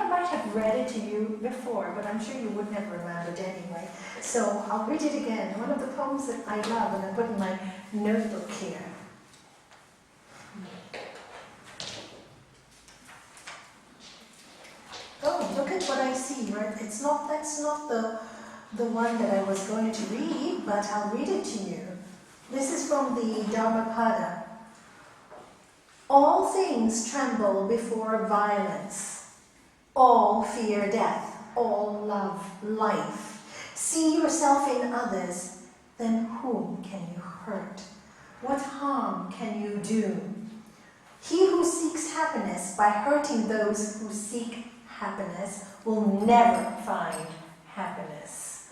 I might have read it to you before, but I'm sure you wouldn't have remembered anyway. So I'll read it again. One of the poems that I love, and I put in my notebook here. Oh, look at what I see, right? That's not the one that I was going to read, but I'll read it to you. This is from the Dhammapada. All things tremble before violence. All fear death. All love life. See yourself in others, then whom can you hurt? What harm can you do? He who seeks happiness by hurting those who seek happiness will never find happiness.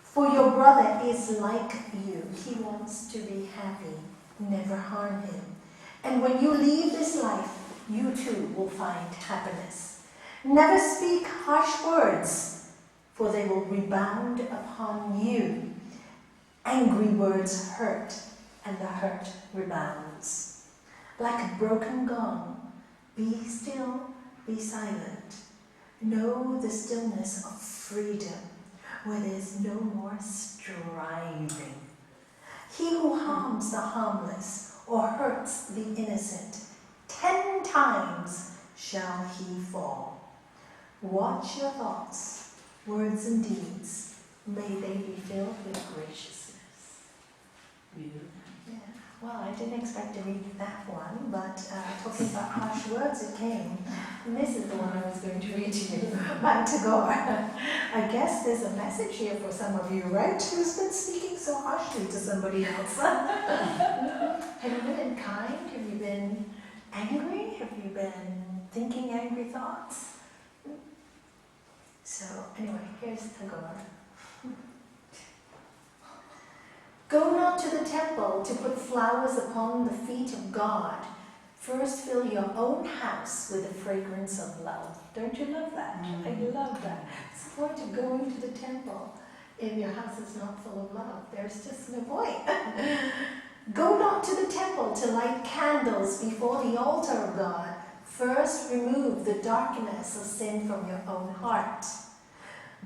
For your brother is like you. He wants to be happy. Never harm him. And when you leave this life, you too will find happiness. Never speak harsh words, for they will rebound upon you. Angry words hurt, and the hurt rebounds. Like a broken gong, be still, be silent. Know the stillness of freedom, where there's no more striving. He who harms the harmless or hurts the innocent, 10 times shall he fall. Watch your thoughts, words and deeds. May they be filled with graciousness. Beautiful. Yeah. Well, I didn't expect to read that one, but talking about harsh words, it came. And this is the one I was going to read to you. Back to God. I guess there's a message here for some of you, right? Who's been speaking so harshly to somebody else? Have you been kind? Have you been angry? Have you been thinking angry thoughts? So, anyway, here's the God. Go not to the temple to put flowers upon the feet of God. First fill your own house with the fragrance of love. Don't you love that? I love that. It's the point of going to the temple if your house is not full of love. There's just no point. Go not to the temple to light candles before the altar of God. First remove the darkness of sin from your own heart.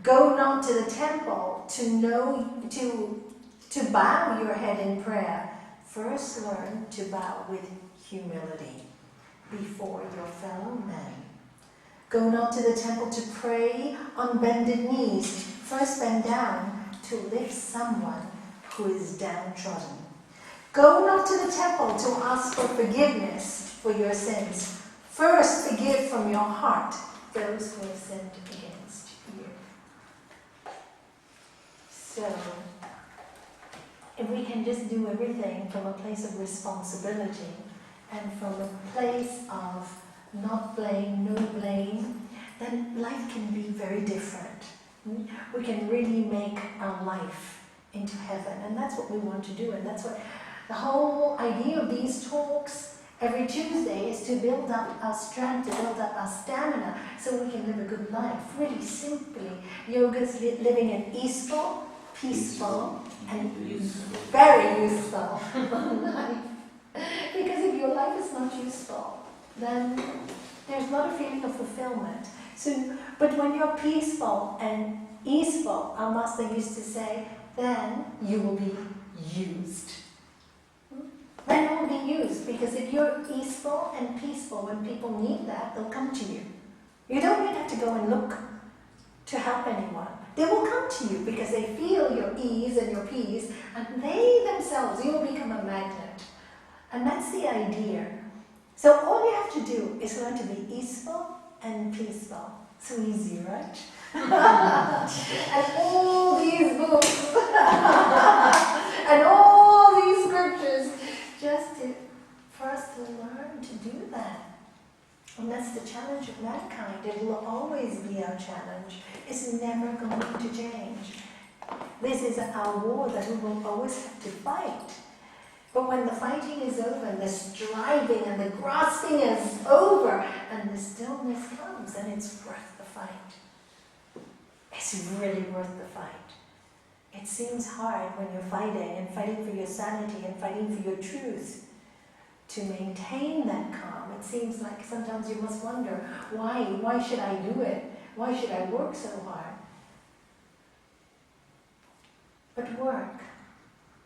Go not to the temple to bow your head in prayer. First learn to bow with humility before your fellow men. Go not to the temple to pray on bended knees. First bend down to lift someone who is downtrodden. Go not to the temple to ask for forgiveness for your sins. First forgive from your heart those who have sinned against you. So, if we can just do everything from a place of responsibility and from a place of not blame, no blame, then life can be very different. We can really make our life into heaven, and that's what we want to do, and that's what the whole idea of these talks every Tuesday is, to build up our strength, to build up our stamina, so we can live a good life. Really simply, yoga is living an easeful, peaceful, and very useful life. Because if your life is not useful, then there's not a feeling of fulfillment. So, but when you're peaceful and easeful, our master used to say, then you will be used. Then you will be used, because if you're easeful and peaceful, when people need that, they'll come to you. You don't even have to go and look to help anyone. They will come to you because they feel your ease and your peace, and they themselves, you will become a magnet. And that's the idea. So all you have to do is learn to be easeful and peaceful. So easy, right? And all these books and all these scriptures, just for us to learn to do that. And that's the challenge of mankind. It will always be our challenge. It's never going to change. This is our war that we will always have to fight. But when the fighting is over, and the striving and the grasping is over, and the stillness comes, and it's worth the fight. It's really worth the fight. It seems hard when you're fighting, and fighting for your sanity, and fighting for your truth, to maintain that calm. It seems like sometimes you must wonder, why should I do it? Why should I work so hard? But work,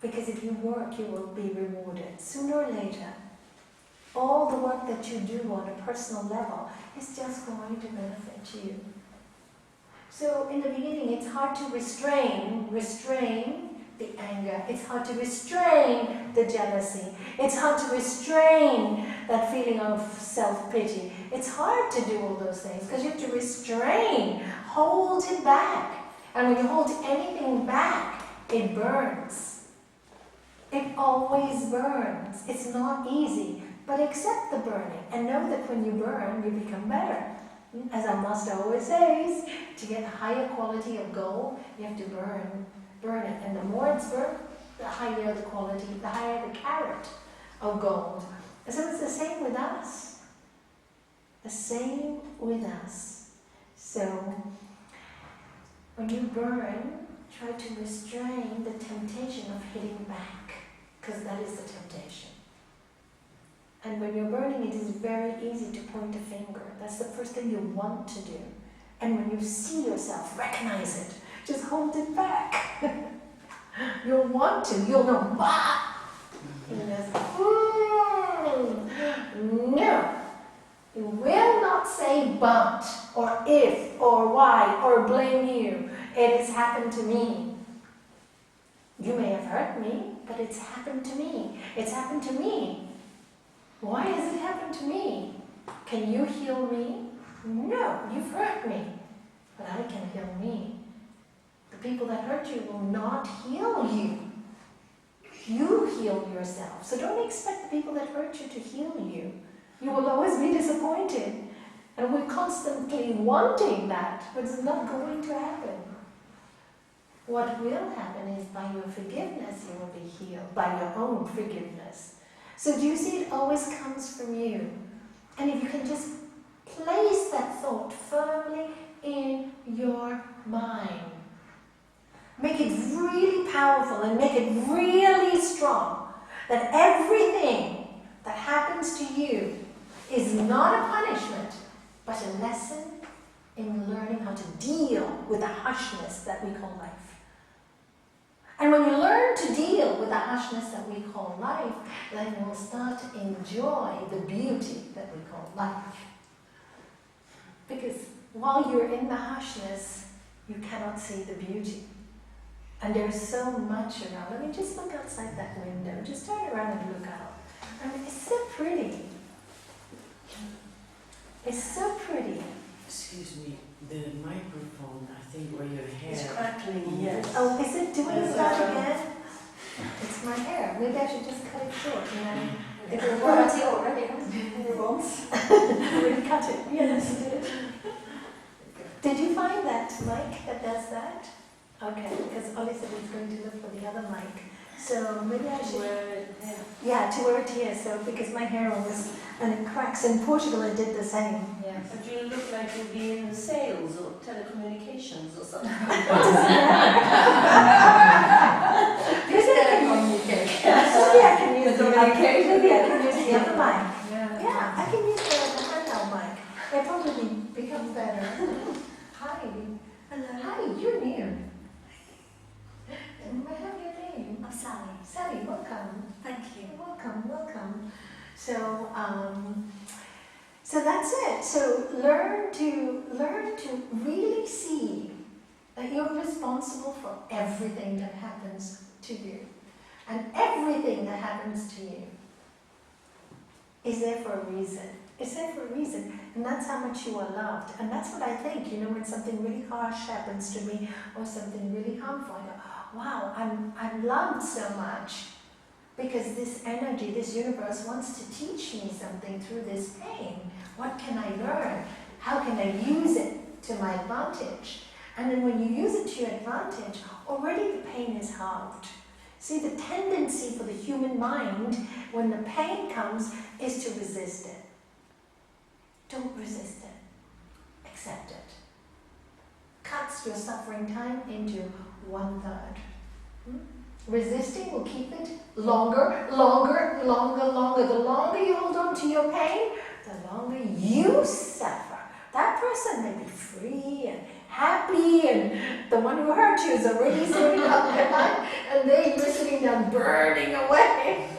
because if you work, you will be rewarded. Sooner or later, all the work that you do on a personal level is just going to benefit you. So in the beginning, it's hard to restrain the anger. It's hard to restrain the jealousy. It's hard to restrain that feeling of self-pity. It's hard to do all those things because you have to restrain, hold it back. And when you hold anything back, it burns. It always burns. It's not easy. But accept the burning and know that when you burn, you become better. As our master always says, to get a higher quality of gold, you have to burn it. And the more it's burnt, the higher the quality, the higher the carat of gold. And so it's the same with us. The same with us. So when you burn, try to restrain the temptation of hitting back, because that is the temptation. And when you're burning, it is very easy to point a finger. That's the first thing you want to do. And when you see yourself, recognize it. Just hold it back. You'll want to. You'll know, bah! And you just, no. You will not say but, or if, or why, or blame you. It has happened to me. You may have hurt me, but it's happened to me. It's happened to me. Why has it happened to me? Can you heal me? No, you've hurt me. But I can heal me. The people that hurt you will not heal you. You heal yourself. So don't expect the people that hurt you to heal you. You will always be disappointed. And we're constantly wanting that, but it's not going to happen. What will happen is by your forgiveness you will be healed, by your own forgiveness. So do you see, it always comes from you. And if you can just place that thought firmly in your mind, make it really powerful and make it really strong, that everything that happens to you is not a punishment, but a lesson in learning how to deal with the harshness that we call life. And when you learn to deal with the harshness that we call life, then you'll start to enjoy the beauty that we call life. Because while you're in the harshness, you cannot see the beauty. And there's so much around. I mean, just look outside that window. Just turn around and look out. I mean, it's so pretty. It's so pretty. Excuse me, the microphone, I think, or your hair. It's crackling, yes. Oh, is it doing that again? It's my hair. Maybe I should just cut it short. It will work. Already once. Already cut it. Yes, you did. Did you find that mic that does that? Okay, because Ollie said he's going to look for the other mic. So maybe I should... Yeah, to where it is. So, because my hair always... And it cracks. In Portugal it did the same. Yeah. But you look like you'd be in sales or telecommunications or something. What does it matter? This telecommunications. Maybe I can use the communication. Maybe I can use the other mic. Yeah. I can use the handheld mic. It probably becomes better. Hi. Hello. Hi, you're new. May I have your name? I'm Sally. Sally, welcome. Thank you. Welcome, welcome. So, so that's it. So learn to really see that you're responsible for everything that happens to you. And everything that happens to you is there for a reason. It's there for a reason. And that's how much you are loved. And that's what I think, when something really harsh happens to me or something really harmful, I go, wow, I'm loved so much. Because this energy, this universe wants to teach me something through this pain. What can I learn? How can I use it to my advantage? And then when you use it to your advantage, already the pain is halved. See, the tendency for the human mind, when the pain comes, is to resist it. Don't resist it. Accept it. Cuts your suffering time into 1/3. Resisting will keep it longer, longer, longer, longer. The longer you hold on to your pain, the longer you suffer. That person may be free and happy, and the one who hurt you is already sitting up at night, and they were sitting down burning away.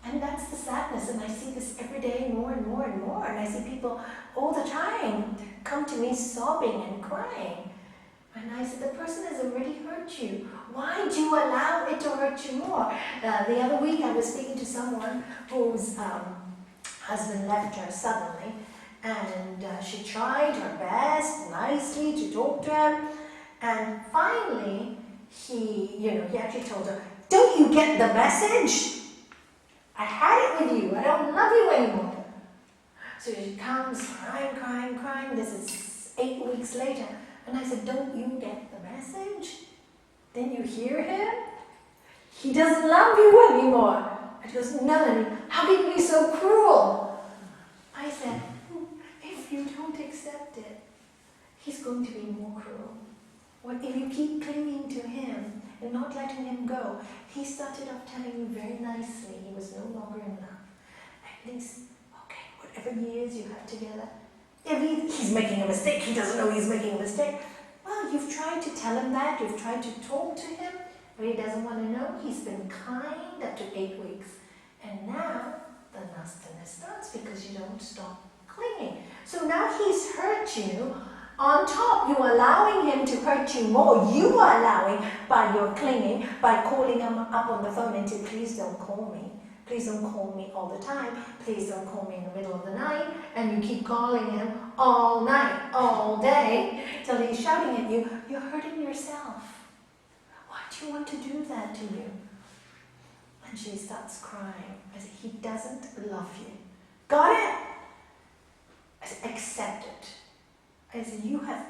And that's the sadness, and I see this every day more and more and more, and I see people all the time come to me sobbing and crying. And I said, the person has already hurt you. Why do you allow it to hurt you more? The other week I was speaking to someone whose husband left her suddenly, and she tried her best nicely to talk to him, and finally he actually told her, don't you get the message? I had it with you. I don't love you anymore. So she comes crying, crying, crying. This is 8 weeks later. And I said, don't you get the message? Then you hear him? He doesn't love you anymore. And she goes, Nalanie, how can you be so cruel? I said, if you don't accept it, he's going to be more cruel. What if you keep clinging to him and not letting him go? He started off telling you very nicely he was no longer in love. At least, okay, whatever years you have together, if he's making a mistake, he doesn't know he's making a mistake. Well, you've tried to tell him that, you've tried to talk to him, but he doesn't want to know. He's been kind up to 8 weeks. And now the nastiness starts because you don't stop clinging. So now he's hurt you. On top, you're allowing him to hurt you more. You are allowing by your clinging, by calling him up on the phone and saying, please don't call me. Please don't call me all the time. Please don't call me in the middle of the night. And you keep calling him all night, all day, till he's shouting at you. You're hurting yourself. Why do you want to do that to you? And she starts crying. I said, he doesn't love you. Got it? I said, accept it. I said, you have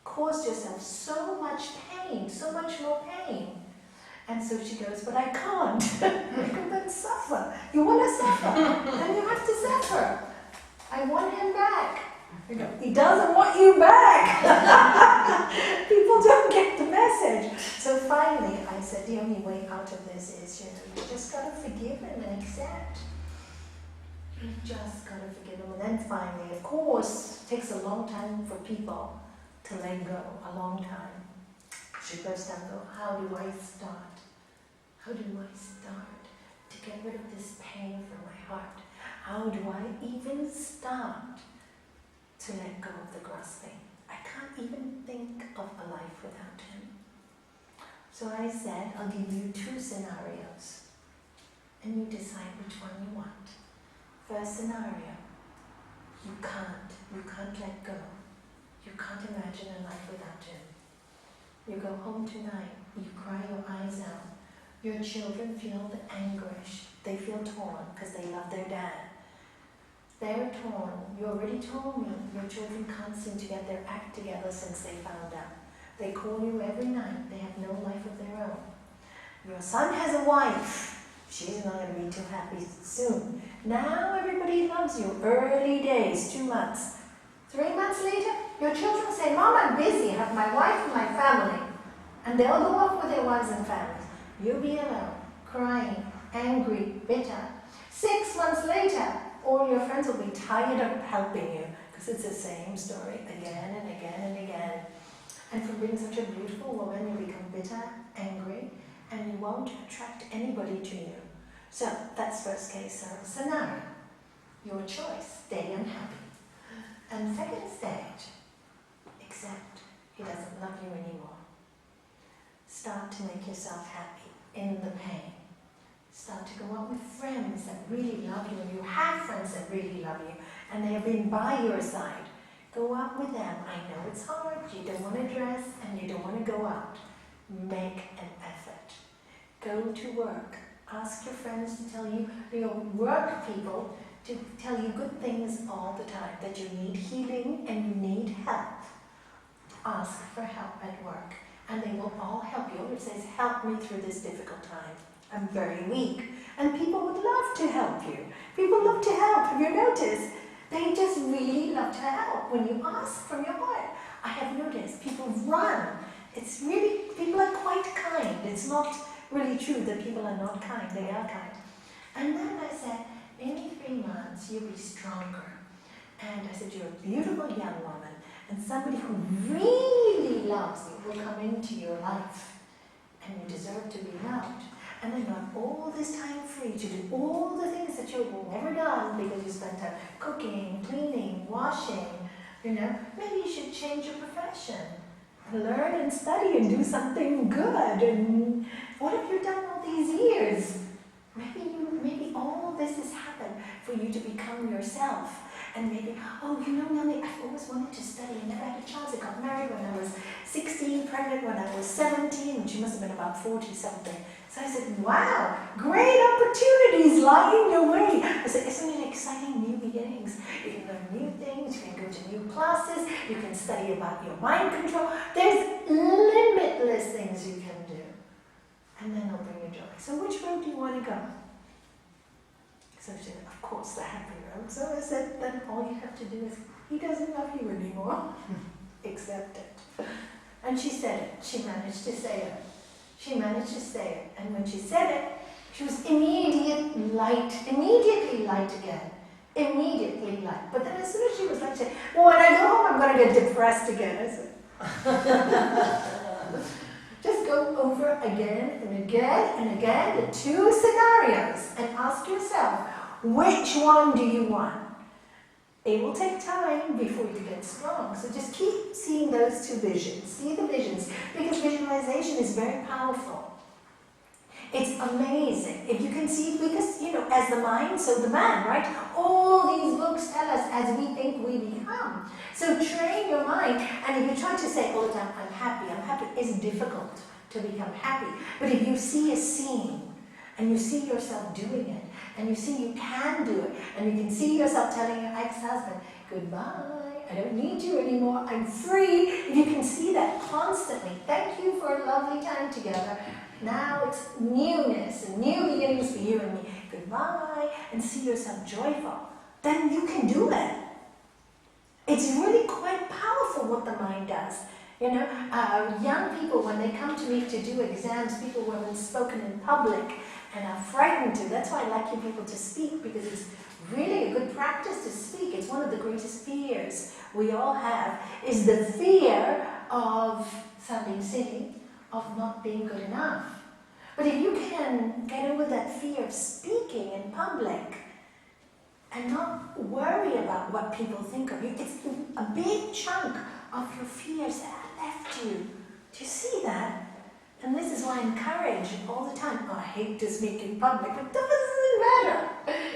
caused yourself so much pain, so much more pain. And so she goes, but I can't. I go, then suffer. You want to suffer, then you have to suffer. I want him back. I go, he doesn't want you back. People don't get the message. So finally, I said, the only way out of this is, you just got to forgive him and accept. You just got to forgive him. And then finally, of course, it takes a long time for people to let go, a long time. She goes down and goes, how do I start? How do I start to get rid of this pain from my heart? How do I even start to let go of the grasping? I can't even think of a life without him. So I said, I'll give you 2 scenarios, and you decide which one you want. First scenario, you can't let go. You can't imagine a life without him. You go home tonight, you cry your eyes out. Your children feel the anguish. They feel torn because they love their dad. They're torn. You already told me your children can't seem to get their act together since they found out. They call you every night. They have no life of their own. Your son has a wife. She's not going to be too happy soon. Now everybody loves you. Early days, 2 months. 3 months later, your children say, Mom, I'm busy. I have my wife and my family. And they'll go off with their wives and families. You'll be alone, crying, angry, bitter. 6 months later, all your friends will be tired of helping you because it's the same story again and again and again. And from being such a beautiful woman, you become bitter, angry, and you won't attract anybody to you. So that's first case scenario. Your choice, stay unhappy. And second stage, accept he doesn't love you anymore. Start to make yourself happy in the pain. Start to go out with friends that really love you, and you have friends that really love you, and they have been by your side. Go out with them. I know it's hard, you don't want to dress, and you don't want to go out. Make an effort. Go to work. Ask your friends to tell you, your work people, to tell you good things all the time, that you need healing and you need help. Ask for help at work, and they will all help you. It says, help me through this difficult time. I'm very weak. And people would love to help you. People love to help. Have you noticed? They just really love to help when you ask from your heart. I have noticed people run It's really, people are quite kind. It's not really true that people are not kind. They are kind. And then I said, in 3 months, you'll be stronger. And I said, you're a beautiful young woman, and somebody who really loves you will come into your life, and you deserve to be loved. And then you have all this time free to do all the things that you've never done because you spent time cooking, cleaning, washing, you know. Maybe you should change your profession, learn and study and do something good. And what have you done all these years? Maybe all this has happened for you to become yourself. And maybe, oh, you know, Nalanie, I've always wanted to study. I never had a chance. I got married when I was 16, pregnant when I was 17, and she must have been about 40 something. So I said, wow, great opportunities lying your way. I said, isn't it exciting, new beginnings? You can learn new things, you can go to new classes, you can study about your mind control. There's limitless things you can do. And then it'll bring you joy. So which road do you want to go? So she said, of course, the happy road. So I said, then all you have to do is, he doesn't love you anymore. Accept it. And she said it. She managed to say it. She managed to say it. And when she said it, she was immediately light again. Immediately light. But then as soon as she was light, she said, well, when I go home, I'm going to get depressed again. I said, just go over again and again and again the 2 scenarios and ask yourself, which one do you want? It will take time before you get strong. So just keep seeing those 2 visions. See the visions, because visualization is very powerful. It's amazing. If you can see, because, you know, as the mind, so the man, right? All these books tell us as we think we become. So train your mind, and if you try to say all the time, I'm happy, it's difficult to become happy. But if you see a scene, and you see yourself doing it, and you see you can do it, and you can see yourself telling your ex-husband, goodbye, I don't need you anymore, I'm free. If you can see that constantly, thank you for a lovely time together. Now it's newness and new beginnings for you and me. Goodbye, and see yourself joyful. Then you can do it. It's really quite powerful what the mind does. You know, young people, when they come to me to do exams, people who haven't spoken in public and are frightened to. That's why I like you people to speak, because it's really a good practice to speak. It's one of the greatest fears we all have, is the fear of sounding silly, of not being good enough. But if you can get over that fear of speaking in public and not worry about what people think of you, it's a big chunk of your fears that left you. Do you see that? And this is why I encourage all the time, oh, I hate to speak in public, but it doesn't matter.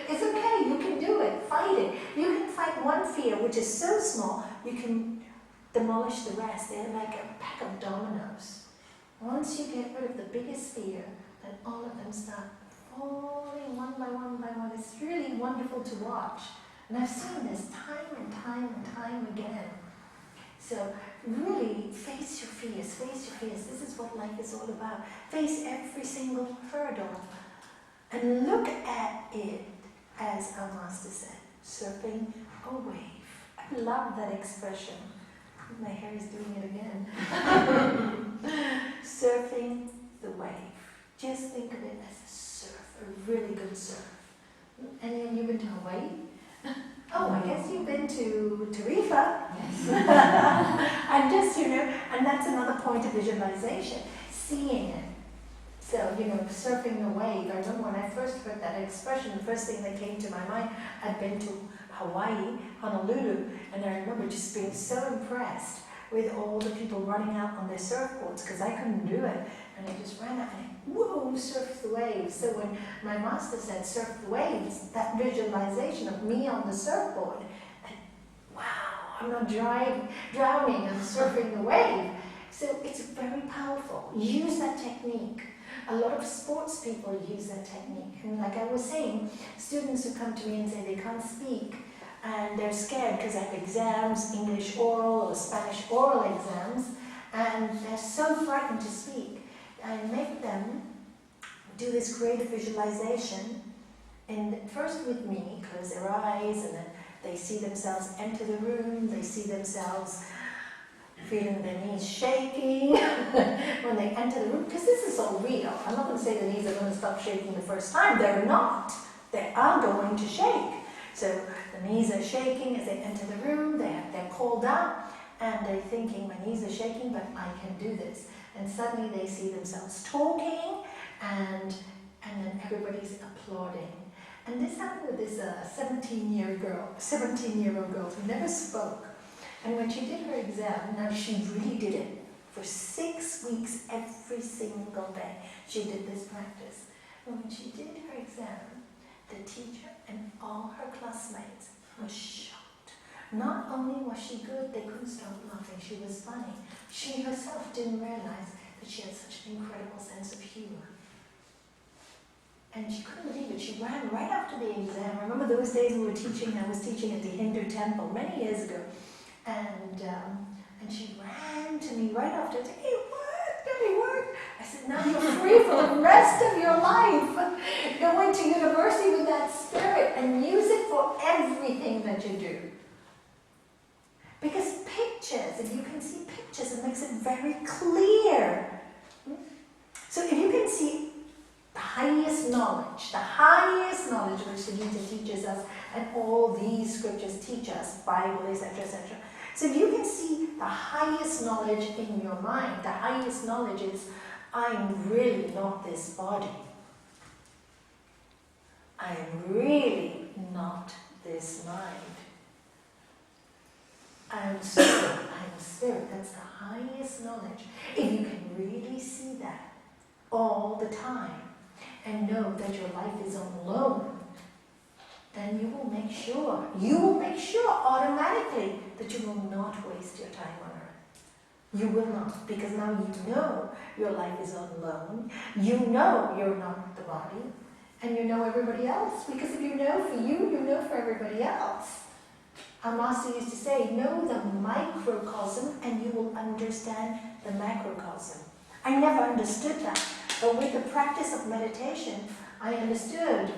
It's okay, you can do it, fight it. You can fight one fear, which is so small, you can demolish the rest. They're like a pack of dominoes. Once you get rid of the biggest fear, then all of them start falling one by one by one. It's really wonderful to watch. And I've seen this time and time and time again. So really face your fears, face your fears. This is what life is all about. Face every single hurdle and look at it as our master said, surfing a wave. I love that expression. My hair is doing it again. Surfing the wave. Just think of it as a surf, a really good surf. Any of you been to Hawaii? Oh, I guess you've been to Tarifa. Yes. And just, you know, and that's another point of visualization, seeing it. So, you know, surfing the wave. I remember when I first heard that expression, the first thing that came to my mind, I'd been to Hawaii, Honolulu, and I remember just being so impressed with all the people running out on their surfboards, because I couldn't do it. And I just ran out and whoa, surf the waves. So when my master said surf the waves, that visualization of me on the surfboard, and wow, I'm not drowning, I'm surfing the wave. So it's very powerful. Use that technique. A lot of sports people use that technique. And like I was saying, students who come to me and say they can't speak, and they're scared because they have exams, English oral or Spanish oral exams, and they're so frightened to speak. I make them do this creative visualization, and first with me, close their eyes, and then they see themselves enter the room, they see themselves feeling their knees shaking when they enter the room, because this is all real. I'm not going to say the knees are going to stop shaking the first time. They're not. They are going to shake. So the knees are shaking as they enter the room. They're called out, and they're thinking, my knees are shaking, but I can do this. And suddenly they see themselves talking, and then everybody's applauding. And this happened with this 17-year-old girl who never spoke. And when she did her exam, now she really did it for 6 weeks, every single day. She did this practice. And when she did her exam, the teacher and all her classmates were shocked. Not only was she good, they couldn't stop laughing. She was funny. She herself didn't realize that she had such an incredible sense of humor. And she couldn't believe it. She ran right after the exam. I remember those days I was teaching at the Hindu temple many years ago. And she ran to me right after and said, "It worked, it worked." I said, "Now you're free for the rest of your life. Go into university with that spirit and use it for everything that you do." Because pictures, if you can see pictures, it makes it very clear. So if you can see the highest knowledge which the Gita teaches us, and all these scriptures teach us, Bible, etc., etc. So if you can see the highest knowledge in your mind, the highest knowledge is, I'm really not this body. I am really not this mind. I am spirit. I am spirit. That's the highest knowledge. If you can really see that all the time and know that your life is on loan, then you will make sure automatically that you will not waste your time on earth. You will not, because now you know your life is on loan, you know you're not the body, and you know everybody else. Because if you know for you, you know for everybody else. Our master used to say, know the microcosm and you will understand the macrocosm. I never understood that, but with the practice of meditation, I understood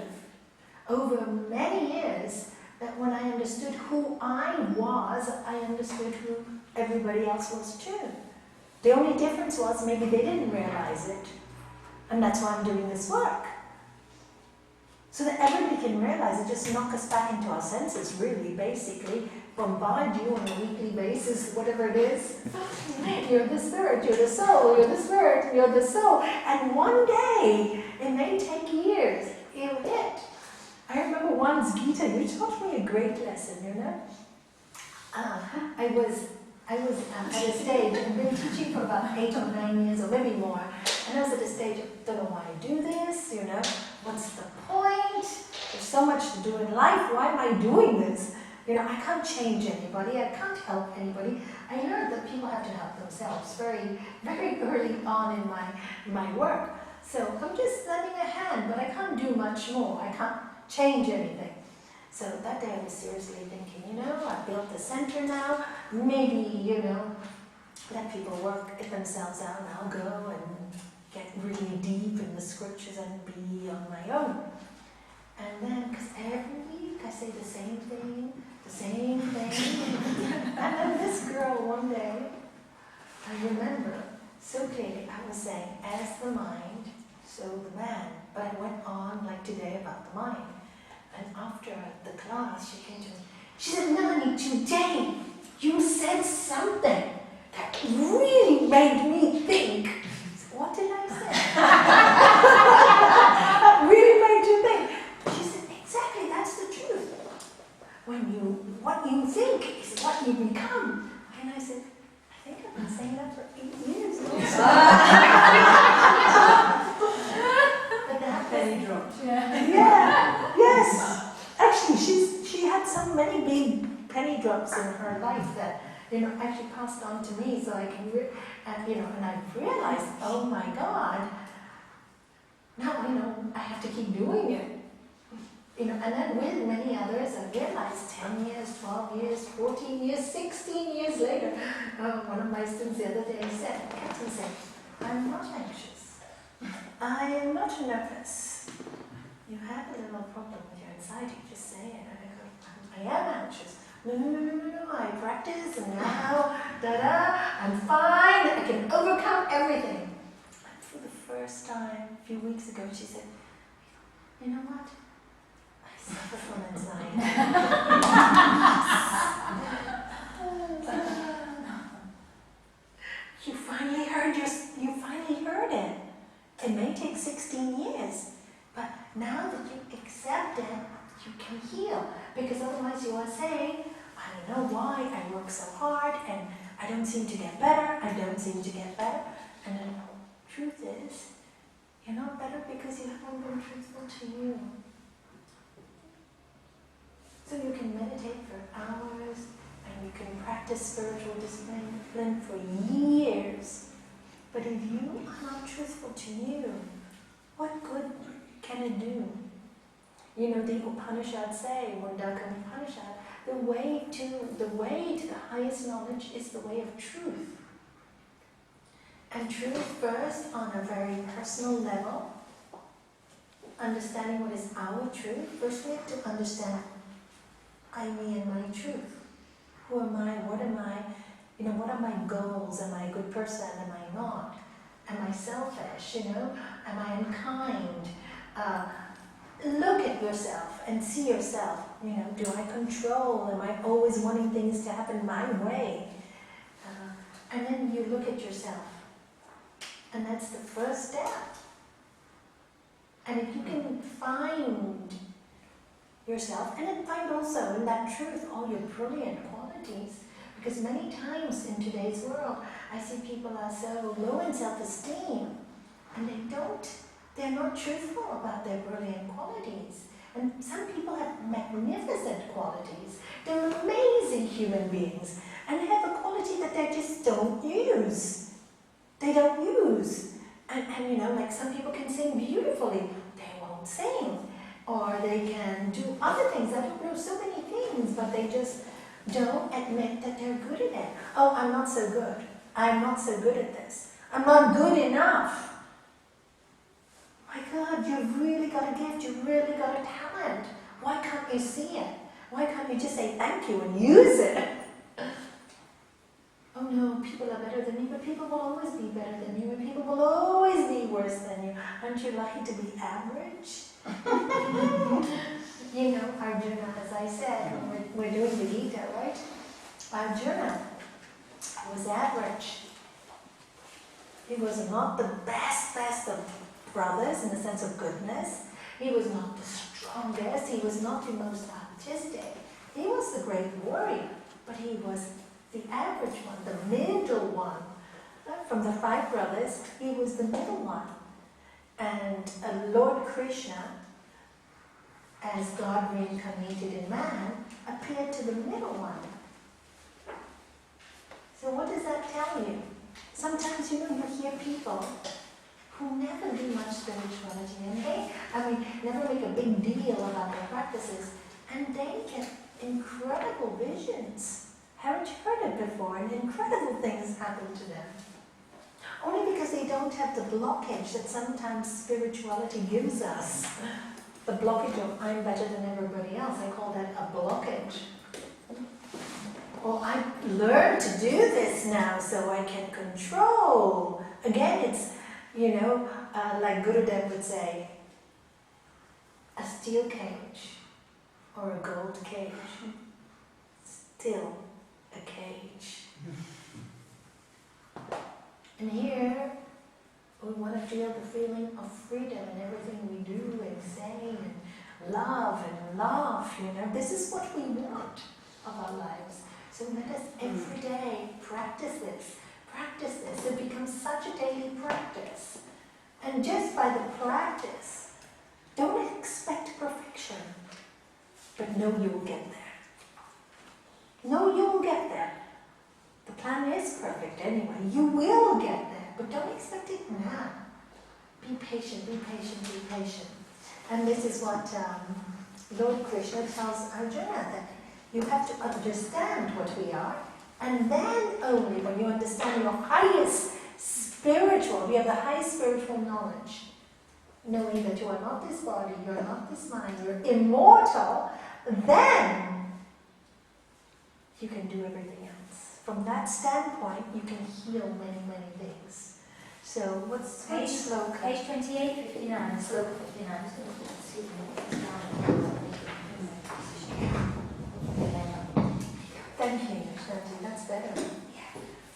over many years that when I understood who I was, I understood who everybody else was too. The only difference was maybe they didn't realize it. And that's why I'm doing this work. So that everybody can realize it, just knock us back into our senses, really, basically, bombard you on a weekly basis, whatever it is. You're the spirit, you're the soul, you're the spirit, you're the soul. And one day, it may take years, it'll hit. I remember once, Gita, you taught me a great lesson, you know? I was at a stage, I've been teaching for about 8 or 9 years, or maybe more, and I was at a stage of, don't know why I do this, you know? What's the point? There's so much to do in life, why am I doing this? You know, I can't change anybody, I can't help anybody. I learned that people have to help themselves very, very early on in my work. So I'm just lending a hand, but I can't do much more. I can't change anything. So that day I was seriously thinking, you know, I've built the center now, maybe, you know, let people work it themselves out, and I'll go and get really deep in the scriptures and be on my own. And then, because every week I say the same thing, and then this girl one day, I remember so clearly, I was saying, as the mind, so the man. But I went on like today about the mind. And after the class, she came to me. She said, "Nalanie, today you said something that really made me think." I said, "What did I say?" Really made you think. She said, "Exactly, that's the truth. What you think is what you become." And I said, "I think I've been saying that for 8 years Penny dropped. Yeah, yes. Actually, she had so many big penny drops in her life that, you know, actually passed on to me, so I can, and I realized, oh my God, now I know I have to keep doing it. You know, and then with many others, I realized 10 years, 12 years, 14 years, 16 years later, one of my students the other day kept on saying, "I'm not anxious. I am not nervous. You have a little problem with your anxiety, just say it." And I go, "I am anxious. No, I practice and now, I'm fine, I can overcome everything. And for the first time, a few weeks ago, she said, you know what? I suffer from anxiety. You finally heard it. It may take 16 years, but now that you accept it, you can heal. Because otherwise you are saying, I don't know why I work so hard and I don't seem to get better, And the truth is, you're not better because you haven't been truthful to you. So you can meditate for hours, and you can practice spiritual discipline for years. But if you are not truthful to you, what good can it do? You know, the Upanishads say, Mundaka Upanishad, the way to the highest knowledge is the way of truth. And truth first on a very personal level, understanding what is our truth. First we have to understand I, me, and my truth. Who am I? What am I? You know, what are my goals? Am I a good person? Am I not? Am I selfish? You know, am I unkind? Look at yourself and see yourself. You know, do I control? Am I always wanting things to happen my way? And then you look at yourself. And that's the first step. And if you can find yourself, and then find also in that truth all your brilliant qualities, because many times in today's world, I see people are so low in self-esteem, and they're not truthful about their brilliant qualities. And some people have magnificent qualities. They're amazing human beings, and they have a quality that they just don't use. They don't use. And you know, like some people can sing beautifully, they won't sing. Or they can do other things. I don't know, so many things, but they just don't admit that they're good at it. Oh, I'm not so good. I'm not so good at this. I'm not good enough. My God, you've really got a gift. You've really got a talent. Why can't you see it? Why can't you just say thank you and use it? Oh no, people are better than you, but people will always be better than you, and people will always be worse than you. Aren't you lucky to be average? You know, Arjuna, as I said, when we're doing the Gita, right? Arjuna was average. He was not the best of brothers in the sense of goodness. He was not the strongest. He was not the most artistic. He was the great warrior, but he was the average one, the middle one. From the 5 brothers, he was the middle one. And Lord Krishna, as God reincarnated in man, appeared to the middle one. So what does that tell you? Sometimes, you know, you hear people who never do much spirituality, and never make a big deal about their practices, and they get incredible visions. Haven't you heard it before? And incredible things happen to them. Only because they don't have the blockage that sometimes spirituality gives us. The blockage of I'm better than everybody else. I call that a blockage. Or I learned to do this now so I can control. Again, it's, you know, like Gurudev would say, a steel cage or a gold cage. Still a cage. And here, we want to feel the feeling of freedom in everything we do and say and love and laugh, you know. This is what we want of our lives. So let us every day practice this. Practice this. It becomes such a daily practice. And just by the practice, don't expect perfection, but know you will get there. Know you will get there. The plan is perfect anyway. You will get there, but don't expect it now. Be patient, be patient, be patient. And this is what Lord Krishna tells Arjuna, that you have to understand what we are, and then only when you understand your highest spiritual, you have the highest spiritual knowledge, knowing that you are not this body, you are not this mind, you're immortal, then you can do everything else. From that standpoint, you can heal many, many things. So what's sloka? Page 28, 59, sloka 59. Thank you, Shanti, that's better.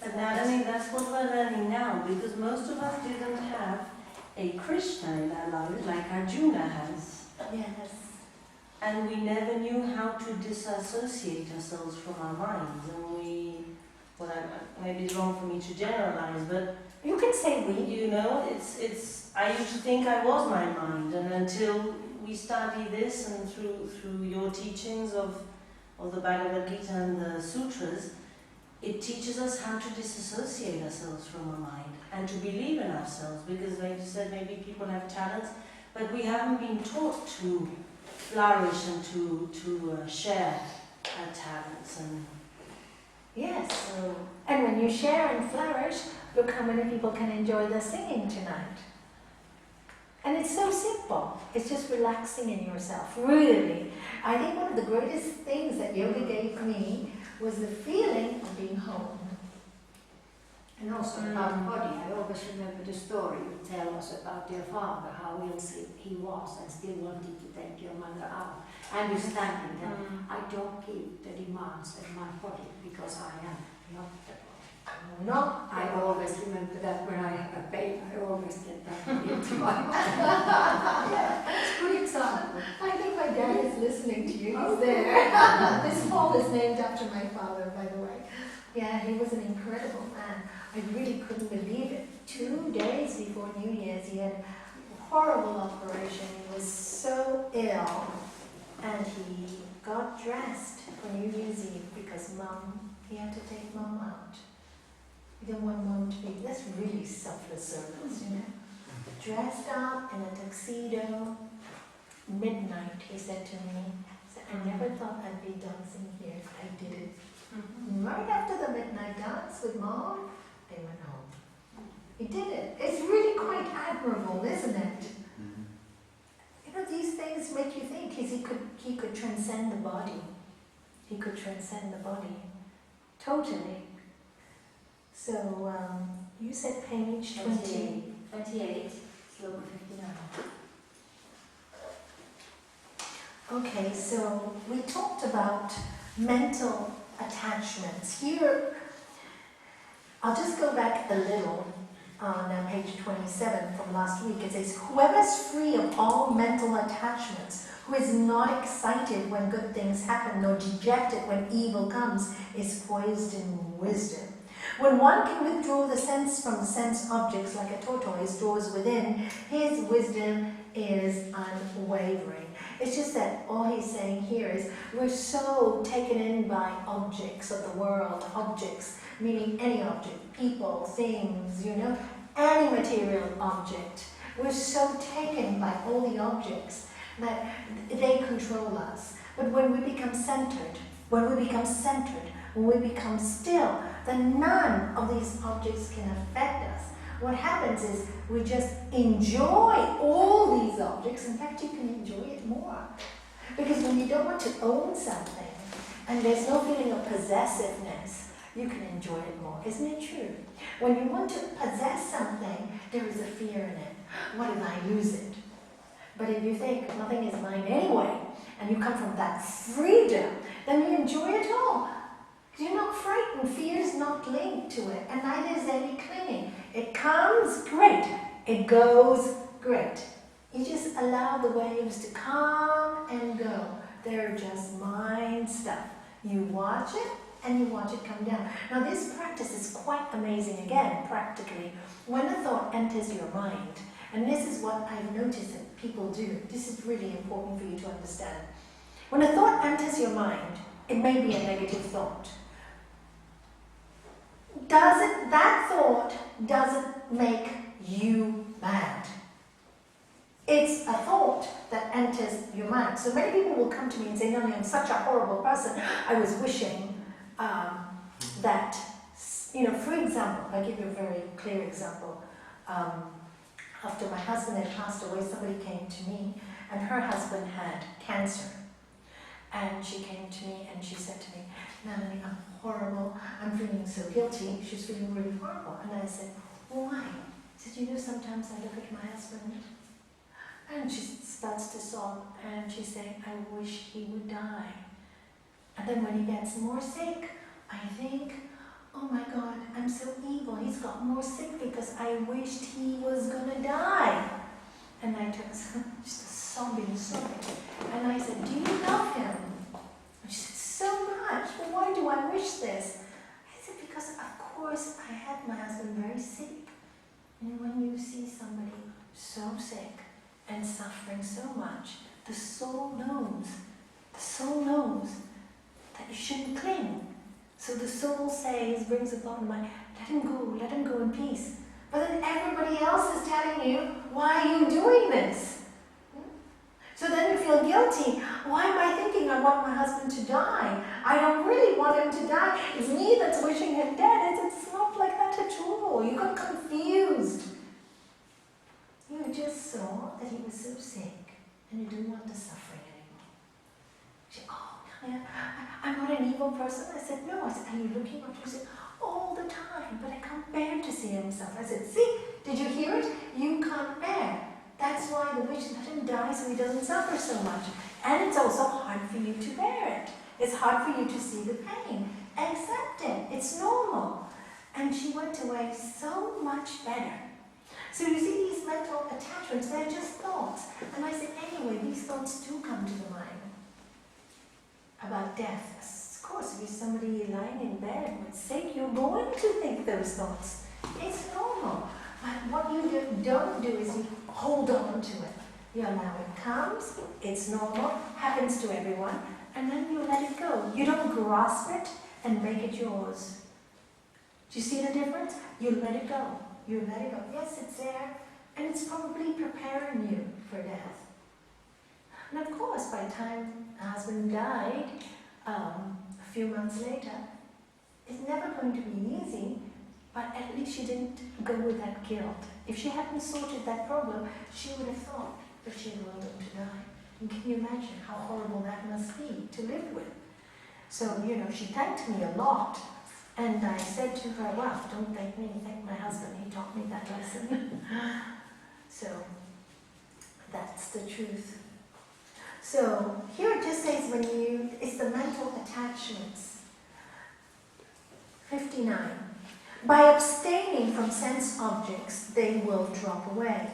But Nalanie, that's what we're learning now, because most of us didn't have a Krishna in our lives like Arjuna has. Yes. And we never knew how to disassociate ourselves from our minds. And maybe it's wrong for me to generalize, but You can say we. you know, I used to think I was my mind, and until we study this and through your teachings of the Bhagavagita and the sutras, it teaches us how to disassociate ourselves from our mind and to believe in ourselves, because like you said, maybe people have talents, but we haven't been taught to flourish and to share our talents. And Yes. And when you share and flourish, look how many people can enjoy the singing tonight. And it's so simple. It's just relaxing in yourself. Really. I think one of the greatest things that yoga gave me was the feeling of being home. And also about body, I always remember the story you tell us about your father, how ill he was and still wanted to take your mother out. Understanding that I don't give the demands of my body because I am not the body. Not I always remember that when I have a baby, I always get that into my mind. That's a good example. I think my dad is listening to you. He's there. This hall is named after my father, by the way. Yeah, he was an incredible man. I really couldn't believe it. 2 days before New Year's, he had a horrible operation. He was so ill. And he got dressed for New Year's Eve because he had to take Mum out. He didn't want Mum to be, that's really selfless service, you know. Dressed up in a tuxedo, midnight, he said to me. I never thought I'd be dancing here. I did it. Right after the midnight dance with Mom, they went home. He did it. It's really quite admirable, isn't it? You know, these things make you think he could transcend the body. He could transcend the body. Totally. So, you said page 20. 28, sloka 59. Okay, so we talked about mental attachments. Here, I'll just go back a little on page 27 from last week. It says, whoever's free of all mental attachments, who is not excited when good things happen, nor dejected when evil comes, is poised in wisdom. When one can withdraw the sense from sense objects like a tortoise draws within, his wisdom is unwavering. It's just that all he's saying here is we're so taken in by objects of the world, objects, meaning any object, people, things, you know, any material object. We're so taken by all the objects that they control us. But when we become centered, when we become still, then none of these objects can affect us. What happens is we just enjoy all these objects. In fact, you can enjoy it more. Because when you don't want to own something, and there's no feeling of possessiveness, you can enjoy it more. Isn't it true? When you want to possess something, there is a fear in it. What if I lose it? But if you think nothing is mine anyway, and you come from that freedom, then you enjoy it all. You're not frightened. Fear is not linked to it, and neither is any clinging. It comes, great. It goes, great. You just allow the waves to come and go. They're just mind stuff. You watch it, and you watch it come down. Now this practice is quite amazing again, practically. When a thought enters your mind, and this is what I've noticed that people do, this is really important for you to understand. When a thought enters your mind, it may be a negative thought. That thought doesn't make you mad. It's a thought that enters your mind. So many people will come to me and say, Nalanie, I'm such a horrible person. I was wishing that, you know, for example, I'll give you a very clear example. After my husband had passed away, somebody came to me and her husband had cancer. And she came to me and she said to me, Nalanie, I'm horrible, I'm feeling so guilty. She's feeling really horrible. And I said, why? She said, you know, sometimes I look at my husband and she starts to sob and she's saying, I wish he would die. And then when he gets more sick, I think, oh my God, I'm so evil. He's got more sick because I wished he was gonna die. And I took just sobbing. And I said, do you love him? And she said, so much. Well, why do I wish this? I said, because of course I had my husband very sick. And when you see somebody so sick and suffering so much, the soul knows that you shouldn't cling. So the soul brings a thought in mind, let him go in peace. But then everybody else is telling you, why are you doing this? So then you feel guilty. Why am I thinking I want my husband to die? I don't really want him to die. It's me that's wishing him dead. It's not like that at all. You got confused. You just saw that he was so sick and you didn't want the suffering anymore. She said, oh, I'm not an evil person. I said, no. I said, are you looking after him? She said, all the time, but I can't bear to see himself. I said, see, did you hear it? You can't bear. That's why the wish, let him die so he doesn't suffer so much. And it's also hard for you to bear it. It's hard for you to see the pain. Accept it. It's normal. And she went away so much better. So you see these mental attachments, they're just thoughts. And I said, anyway, these thoughts do come to the mind. About death. Of course, if you're somebody lying in bed with sick, you're going to think those thoughts. It's normal. But what you don't do is you hold on to it. You allow it comes, it's normal, happens to everyone, and then you let it go. You don't grasp it and make it yours. Do you see the difference? You let it go. You let it go. Yes, it's there, and it's probably preparing you for death. And of course, by the time the husband died, a few months later, it's never going to be easy, but at least she didn't go with that guilt. If she hadn't sorted that problem, she would have thought that she allowed him to die. And can you imagine how horrible that must be to live with? So, she thanked me a lot. And I said to her, well, don't thank me, thank my husband. He taught me that lesson. So, that's the truth. So, here it just says it's the mental attachments. 59. By abstaining from sense objects, they will drop away.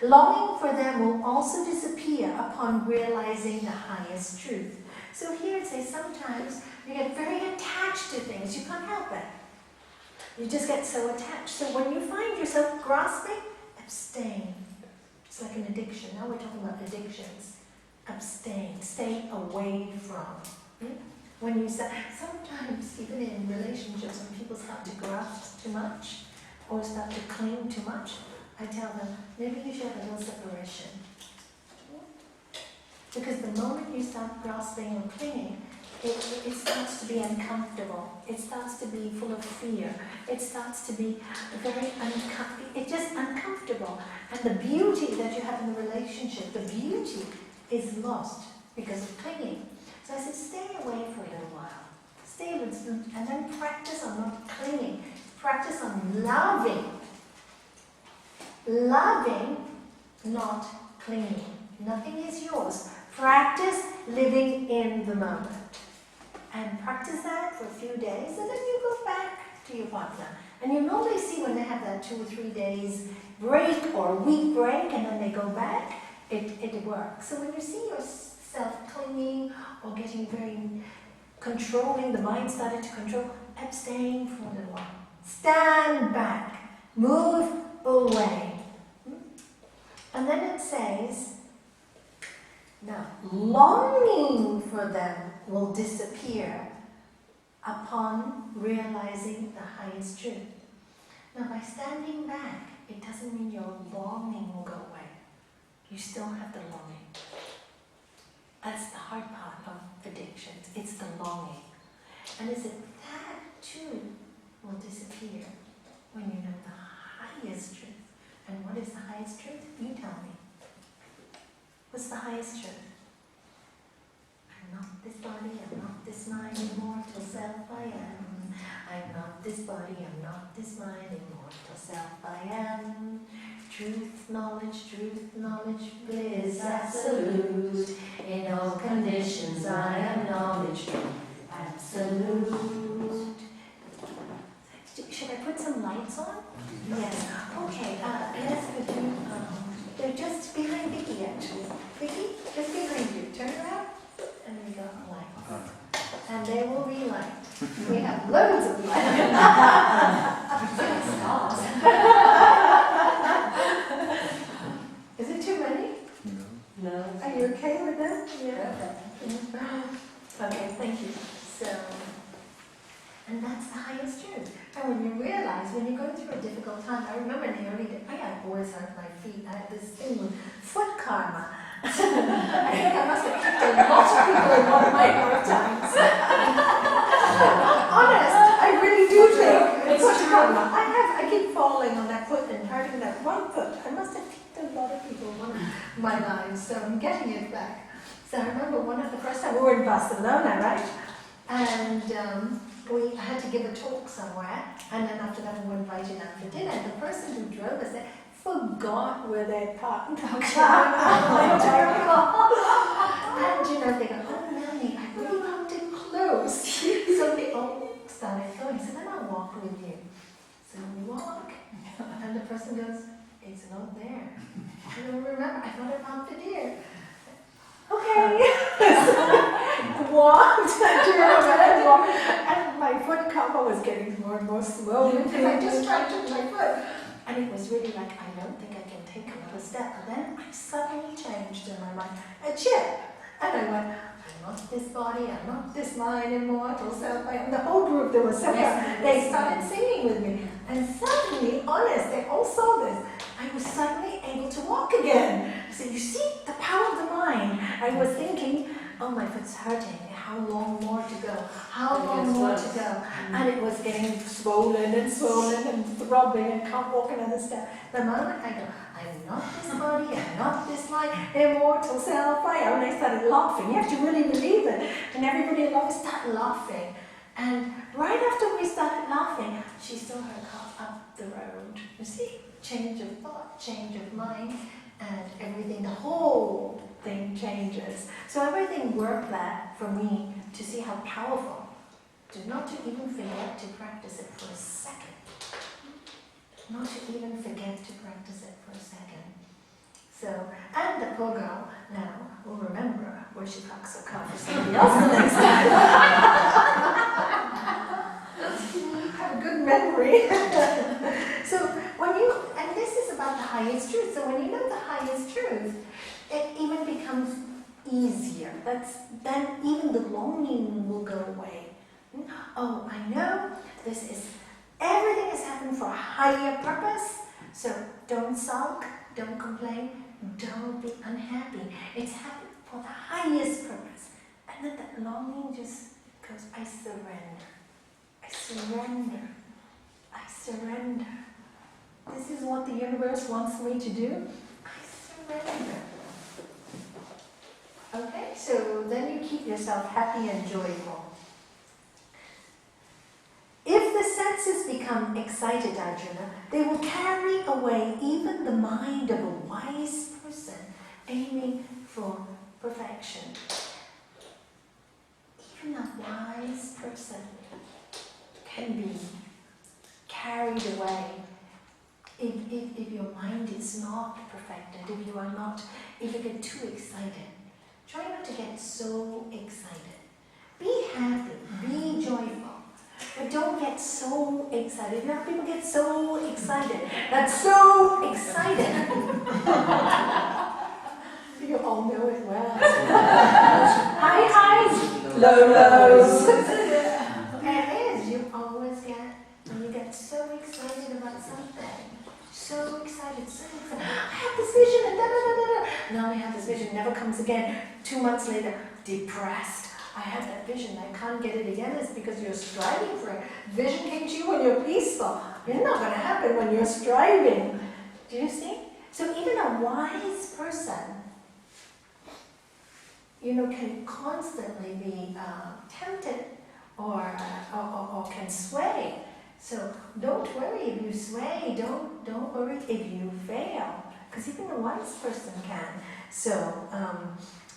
Longing for them will also disappear upon realizing the highest truth. So here it says sometimes you get very attached to things. You can't help it. You just get so attached. So when you find yourself grasping, abstain. It's like an addiction. Now we're talking about addictions. Abstain. Stay away from. When you say, sometimes even in relationships, when people start to grasp too much or start to cling too much, I tell them, maybe you should have a little separation. Because the moment you start grasping or clinging, it starts to be uncomfortable. It starts to be full of fear. It starts to be very uncomfortable. It's just uncomfortable. And the beauty that you have in the relationship, the beauty is lost because of clinging. So I said, stay away for a little while. Stay with them, and then practice on not clinging. Practice on loving. Loving, not clinging. Nothing is yours. Practice living in the moment. And practice that for a few days, and then you go back to your partner. And you normally see when they have that 2 or 3 days break or a week break, and then they go back, it works. So when you see yourself clinging or getting very controlling, the mind started to control, abstain for a little while. Stand back. Move away. And then it says, now, longing for them will disappear upon realizing the highest truth. Now, by standing back, it doesn't mean your longing will go away. You still have the longing. That's the hard part of addictions. It's the longing. And is it that too will disappear when you know the highest truth? And what is the highest truth? You tell me. What's the highest truth? I'm not this body, I'm not this mind, immortal self I am. I'm not this body, I'm not this mind, immortal self I am. Truth, knowledge, bliss absolute. In all conditions I am knowledge, truth absolute. Should I put some lights on? Yes. Okay, let's do, they're just behind Vicky actually. Vicky, just behind you. Turn around, and we got a light. And they will relight. We have loads of light. Is it too many? No. Are you okay with that? Yeah. Okay, thank you. So, and that's the highest truth. And when you realize, when you're going through a difficult time, I remember in the early days, I always hurt my feet. I had this thing with foot karma. I think I must have kicked a lot of people in one of my lifetimes. Honest, I really do think it's foot karma. I keep falling on that foot and hurting that one foot. I must have kicked a lot of people in one of my lives, so I'm getting it back. So I remember one of the first time we were in Barcelona, right? And I had to give a talk somewhere, and then after that we were invited out for dinner. And the person who drove us there forgot where they parked our car. And you know, they go, oh Nalanie, I really parked it close. So we all started going. So then I'll walk with you. So we walk, and the person goes, it's not there. I don't remember. I thought I parked it here. Okay. So walked, and my foot cover was getting more and more swollen because I just tried to my foot. And it was really like, I don't think I can take another step. And then I suddenly changed in my mind, a chip. And I went, I'm not this body, I'm not this mind, immortal self. And the whole group, there was several, they started singing with me. And suddenly, honest, they all saw this. I was suddenly able to walk again. So you see the power of the mind. I was thinking, oh, my foot's hurting. How long more to go? How long more to go? And it was getting swollen and throbbing and can't walk another step. The moment I go, I'm not this body, I'm not this mind, immortal self I am. And I started laughing. You have to really believe it. And everybody along started laughing. And right after we started laughing, she saw her car up the road. You see? Change of thought, change of mind, and everything, the whole thing changes. So everything worked that for me to see how powerful. Not to even forget to practice it for a second. Not to even forget to practice it for a second. So, and the poor girl now will remember where she parks her car for somebody else the next time. Have a good memory. So when you, and this is about the highest truth, so when you know the highest truth, it even becomes easier. Then even the longing will go away. Oh, I know everything has happened for a higher purpose, so don't sulk, don't complain, don't be unhappy. It's happened for the highest purpose. And then that longing just goes, I surrender. I surrender. I surrender. This is what the universe wants me to do. I surrender. Okay, so then you keep yourself happy and joyful. If the senses become excited, Arjuna, they will carry away even the mind of a wise person aiming for perfection. Even a wise person can be carried away if your mind is not perfected, if you get too excited. Try not to get so excited. Be happy, be joyful, but don't get so excited. You know, people get so excited. That's so excited. You all know it well. High highs, low lows. It is. You always get, when you get so excited about something, so excited. I had this vision and da-da-da-da-da. Now I have this vision, never comes again. 2 months later, depressed. I had that vision, I can't get it again. It's because you're striving for it. Vision came to you when you're peaceful. It's not going to happen when you're striving. Do you see? So even a wise person, can constantly be tempted or can sway. So don't worry if you sway, don't worry if you fail, because even a wise person can. So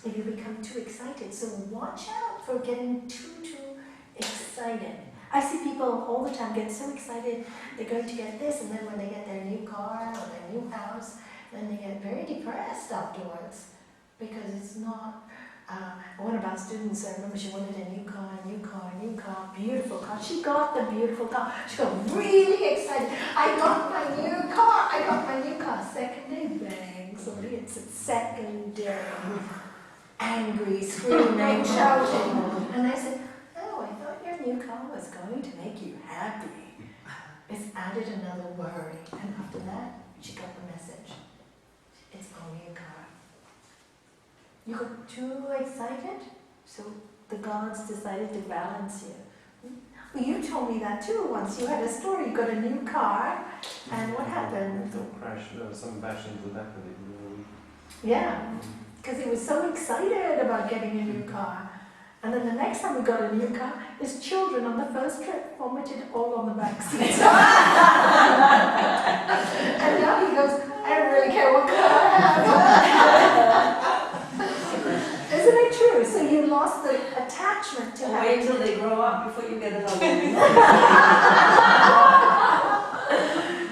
if you become too excited, so watch out for getting too excited. I see people all the time get so excited, they're going to get this, and then when they get their new car or their new house, then they get very depressed afterwards, because it's not. One of our students, I remember she wanted a new car, beautiful car. She got the beautiful car. She got really excited. I got my new car. Second day, bang, somebody hits it. Second day, angry, screaming, shouting. And I said, oh, I thought your new car was going to make you happy. It's added another worry. And after that, she got the message. It's only a car. You got too excited, so the gods decided to balance you. Well, you told me that too once. You had a story. You got a new car, and what happened? Some bash into the back of it. Yeah, because he was so excited about getting a new car. And then the next time we got a new car, his children on the first trip vomited all on the back seat. And now he goes, I don't really care what car I have. Isn't it true? So you lost the attachment to having. Wait till they grow up before you get another one.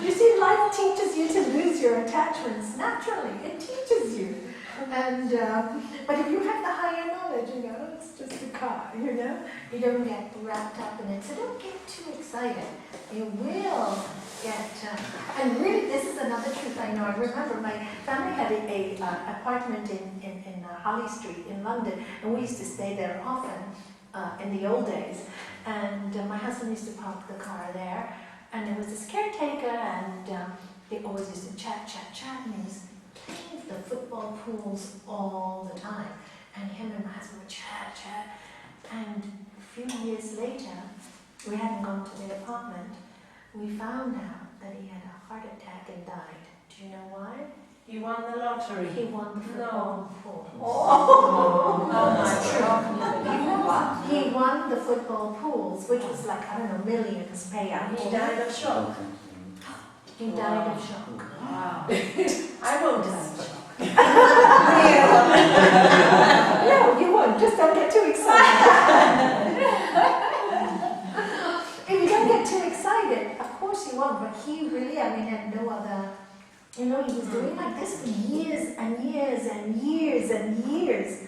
You see, life teaches you to lose your attachments naturally. It teaches you. And but if you have the higher knowledge, it's just a car, you don't get wrapped up in it. So don't get too excited. You will get. And really, this is another truth I know. I remember my family had a apartment in Harley Street in London, and we used to stay there often in the old days. And my husband used to park the car there, and there was this caretaker, and they always used to chat, and he was playing the football pools all the time. And him and my husband would chat. And a few years later, we hadn't gone to the apartment, we found out that he had a heart attack and died. Do you know why? You won the lottery. He won the football pool. Oh my God. He won the football pools, which was like, I don't know, millions payout. He died of shock. He died of shock. Wow. I won't die of shock. No, you won't. Just don't get too excited. If you don't get too excited, of course you won't. But he really, had no other. He was doing like this for years and years and years and years.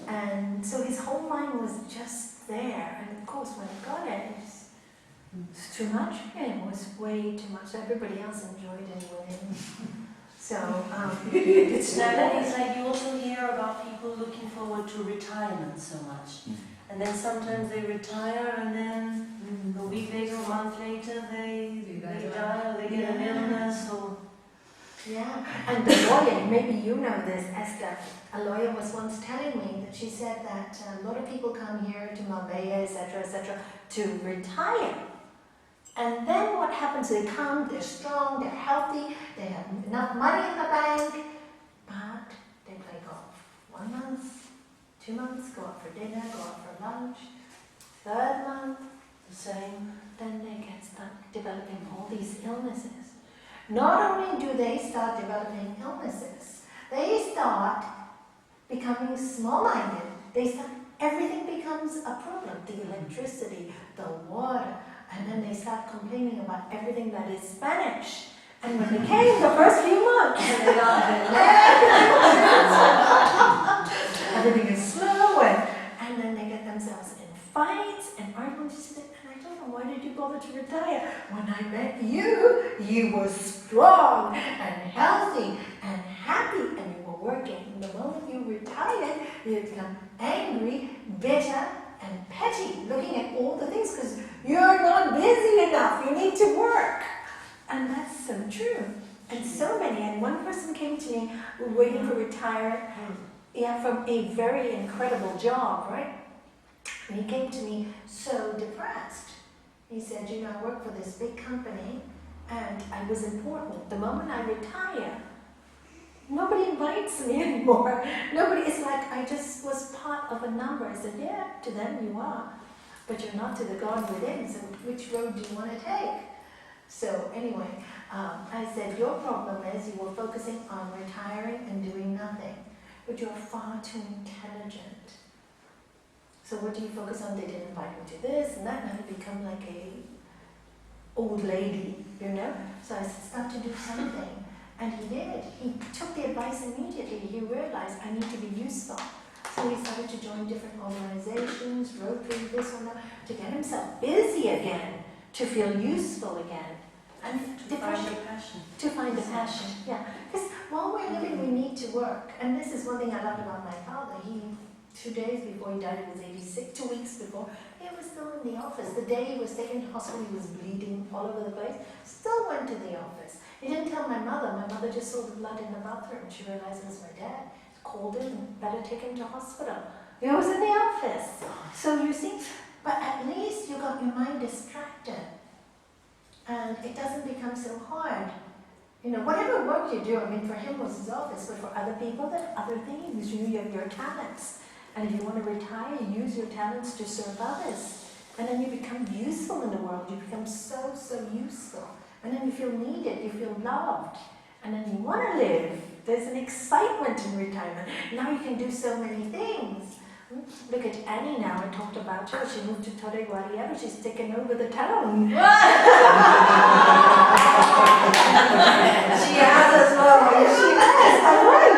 And so his whole mind was just there. And of course, when he got it, it's too much for him. It was way too much. Everybody else enjoyed it winning. So, It's like you also hear about people looking forward to retirement so much. And then sometimes they retire, and then a week later, a month later, they die, or they get an illness, or... yeah, and the lawyer, maybe you know this, Esther, a lawyer was once telling me that she said that a lot of people come here to Mumbai, etc., to retire. And then what happens? They come, they're strong, they're healthy, they have enough money in the bank, but they play golf. 1 month, 2 months, go out for dinner, go out for lunch. 3rd month, the same. Then they get stuck developing all these illnesses. Not only do they start developing illnesses, they start becoming small-minded. Everything becomes a problem. The electricity, the water, and then they start complaining about everything that is Spanish. And when they came the first few months, everything is slow, and then they get themselves in fights and arguments. And I told them, why did you bother to retire? When I met you, you were strong and healthy and happy, and you were working. And the moment you retired, you become angry, bitter, and petty, looking at all the things, because you're not busy enough, you need to work. And that's so true. And so many, and one person came to me waiting for retirement, from a very incredible job, right? And he came to me so depressed. He said, I work for this big company, and I was important. The moment I retire, nobody invites me anymore. Nobody, it's like I just was part of a number. I said, yeah, to them you are, but you're not to the God within, so which road do you want to take? So anyway, I said, your problem is you were focusing on retiring and doing nothing, but you're far too intelligent. So what do you focus on? They didn't invite me to this and that, and I become like a old lady, you know? So I said, start to do something. And he did. He took the advice immediately. He realized I need to be useful. So he started to join different organizations, Rotary, this or that, to get himself busy again, to feel useful again. And To find your passion. to find the passion, yeah. Because while we're living, we need to work. And this is one thing I loved about my father. He, 2 days before he died, he was 86, 2 weeks before, he was still in the office. The day he was taken to hospital, he was bleeding all over the place. Still went to the office. He didn't tell my mother. My mother just saw the blood in the bathroom. She realized it was my dad. Called him and better take him to hospital. He was in the office. So you see, but at least you got your mind distracted. And it doesn't become so hard. You know, whatever work you do, I mean, for him was his office, but for other people, there are other things. You have your talents. And if you want to retire, you use your talents to serve others. And then you become useful in the world. You become so, so useful. And then you feel needed, you feel loved. And then you want to live. There's an excitement in retirement. Now you can do so many things. Look at Annie now. I talked about her. She moved to Sotogrande, but she's taken over the town. She has as well. She has. Right.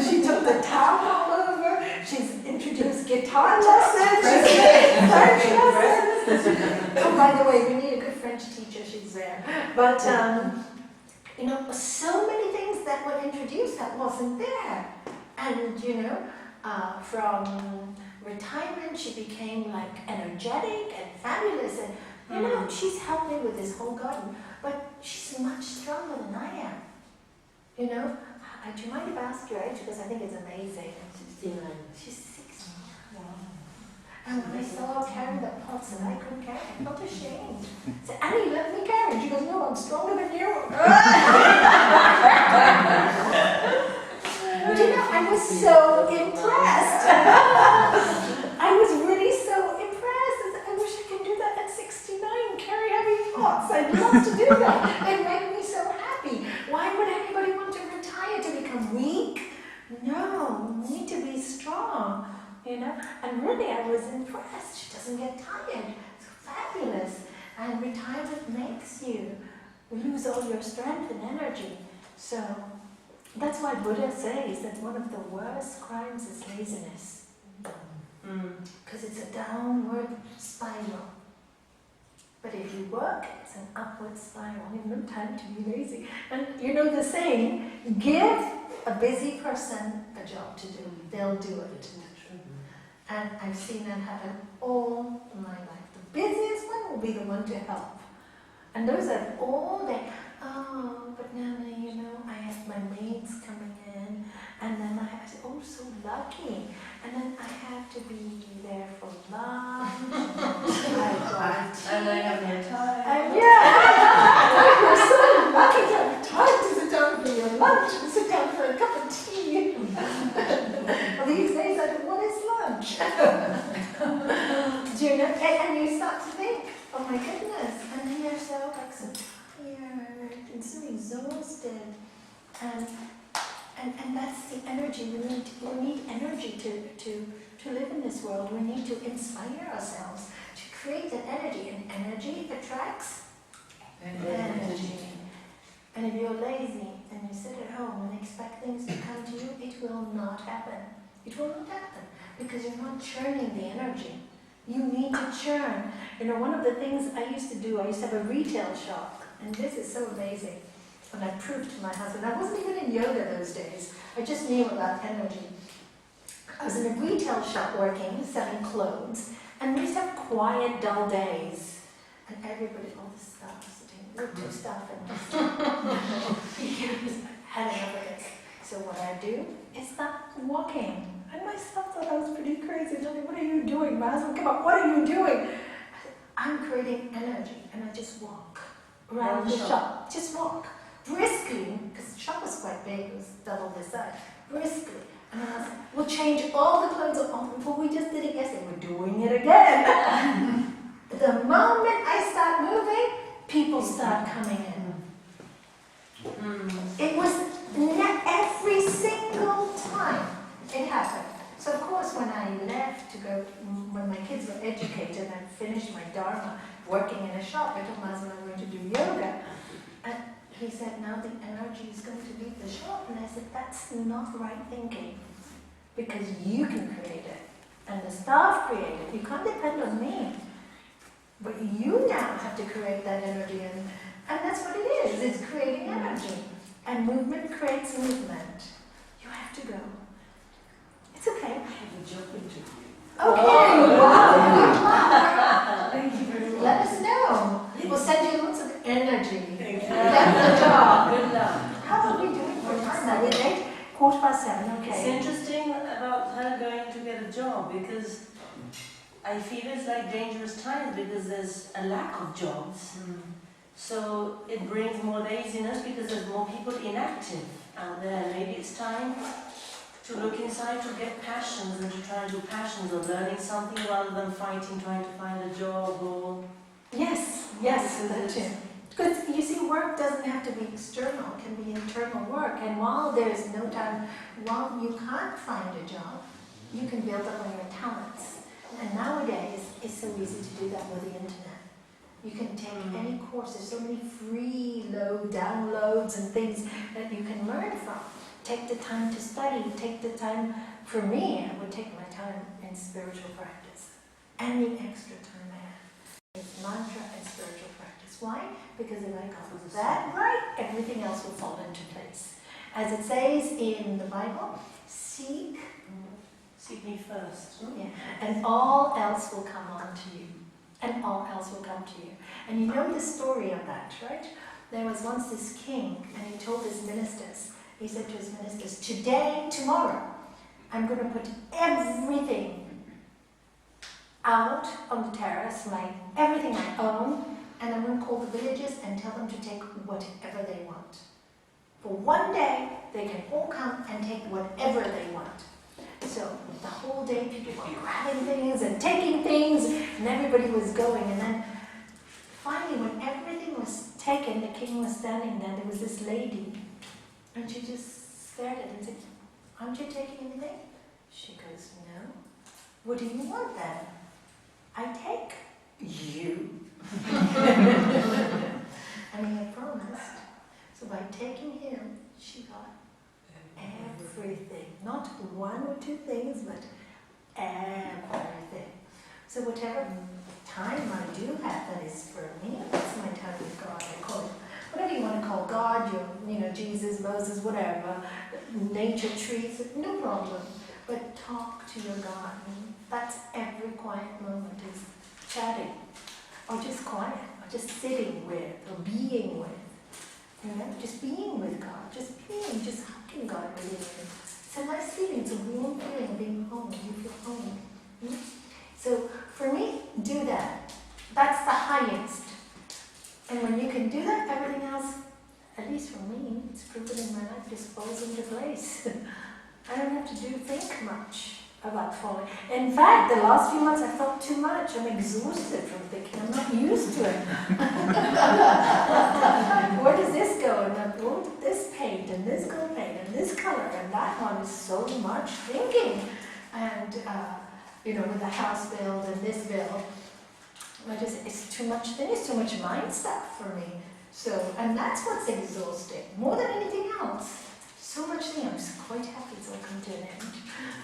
She took the town all over. She's introduced guitar lessons. She's French lessons. Oh, by the way, we need a good French teacher. She's there. But you know, so many things that were introduced that wasn't there. And you know, from retirement, she became like energetic and fabulous. And you know, she's helped me with this whole garden, but she's much stronger than I am. You know, do you mind if I ask your age? Because I think it's amazing. 69. She's 60. Wow. And when I saw her carry the pots and I couldn't carry, I felt ashamed. I said, Annie, let me carry. She goes, no, I'm stronger than you. Do you know, I was so impressed. I was really so impressed. I said, I wish I could do that at 69, carry heavy pots. I'd love to do that. It'd make me so happy. Why would anybody want to retire to become weak? No, you need to be strong, you know. And really, I was impressed. She doesn't get tired. It's fabulous. And retirement makes you lose all your strength and energy. So that's why Buddha says that one of the worst crimes is laziness. Because it's a downward spiral. But if you work, it's an upward spiral. You have no time to be lazy. And you know the saying, give a busy person a job to do. They'll do it. And I've seen that happen all my life. The busiest one will be the one to help. And those are all day. Oh, but Nalanie, you know, I have my maids coming in, and then I have to, oh, so lucky. And then I have to be there for lunch. And I have no time. And yeah, you're so lucky to have time to sit down for your lunch and sit down for a cup of tea. Well, these days I don't want his lunch. Do you know? And you start to think, oh my goodness, and then you're so like so tired and so exhausted, and that's the energy we need. We need energy to live in this world. We need to inspire ourselves to create that energy, and energy attracts energy. And if you're lazy and you sit at home and expect things to come to you, it will not happen. It will not happen because you're not churning the energy. You need to churn. You know, one of the things I used to do, I used to have a retail shop, and this is so amazing. And I proved to my husband, I wasn't even in yoga those days. I just knew about energy. I was in a retail shop working, selling clothes, and we used to have quiet, dull days. And everybody, all the staff sitting, we're two staff and had enough of this. So what I do is start walking. And my staff thought I was pretty crazy. Tell me, what are you doing? My husband, come on, what are you doing? I said, I'm creating energy, and I just walk around the shop. Just walk. briskly, because the shop was quite big, it was double this size, briskly. And then I was like, we'll change all the clothes on before we just did it yesterday. We're doing it again. The moment I start moving, people start coming in. It was every single time it happened. So of course when I left to go, when my kids were educated and finished my dharma working in a shop, I told my husband I'm going to do yoga. And he said, now the energy is going to leave the shop. And I said, that's not right thinking. Because you can create it. And the staff create it. You can't depend on me. But you now have to create that energy. And that's what it is. It's creating energy. And movement creates movement. You have to go. It's okay. I have a job interview. Okay, wow. Thank you very much. Let us know. We'll send you lots of energy. Thank you. That's the job. Good luck. How are we doing for time now? We're 7:15, It's okay. interesting about her going to get a job because I feel it's like dangerous times because there's a lack of jobs. So it brings more laziness because there's more people inactive out there. Maybe it's time to look inside to get passions and to try and do passions or learning something rather than fighting, trying to find a job or... Yes, that too. Because you see, work doesn't have to be external, it can be internal work. And while there's no time, while you can't find a job, you can build up on your talents. And nowadays, it's so easy to do that with the internet. You can take any course, there's so many free downloads and things that you can learn from. Take the time to study, take the time, for me, I would take my time in spiritual practice. Any extra time I have. It's mantra and spiritual practice. Why? Because if I got that right, everything else will fall into place. As it says in the Bible, seek me first. yeah, and all else will come on to you. And all else will come to you. And you know the story of that, right? There was once this king, and he told his ministers, he said to his ministers, today, tomorrow, I'm going to put everything out on the terrace, everything I own, and I'm going to call the villagers and tell them to take whatever they want. For one day, they can all come and take whatever they want. So the whole day, people were grabbing things and taking things, and everybody was going. And then finally, when everything was taken, the king was standing there. There was this lady, and she just stared at him and said, aren't you taking anything? She goes, no. What do you want then? I take you. And he had promised. So by taking him, she got everything. Not one or two things, but everything. So whatever time I do have that is for me, that's my time with God. I call it whatever you want to call God, Jesus, Moses, whatever, nature, trees, no problem. But talk to your God. That's every quiet moment is chatting, or just quiet, or just sitting with, or being with. Just being with God, just hugging God within you. It's a nice feeling, it's a warm feeling of being home, you feel home. So for me, do that. That's the highest. And when you can do that, everything else, at least for me, it's proven in my life, just falls into place. I don't have to think much about falling. In fact, the last few months I felt too much. I'm exhausted from thinking. I'm not used to it. Where does this go? And this paint, and this gold paint, and this color, and that one is so much thinking. And, with the house build and this build, it's too much thing, it's too much mind stuff for me. So, and that's what's exhausting, more than anything else. So much thing, I'm just quite happy it's all come to an end.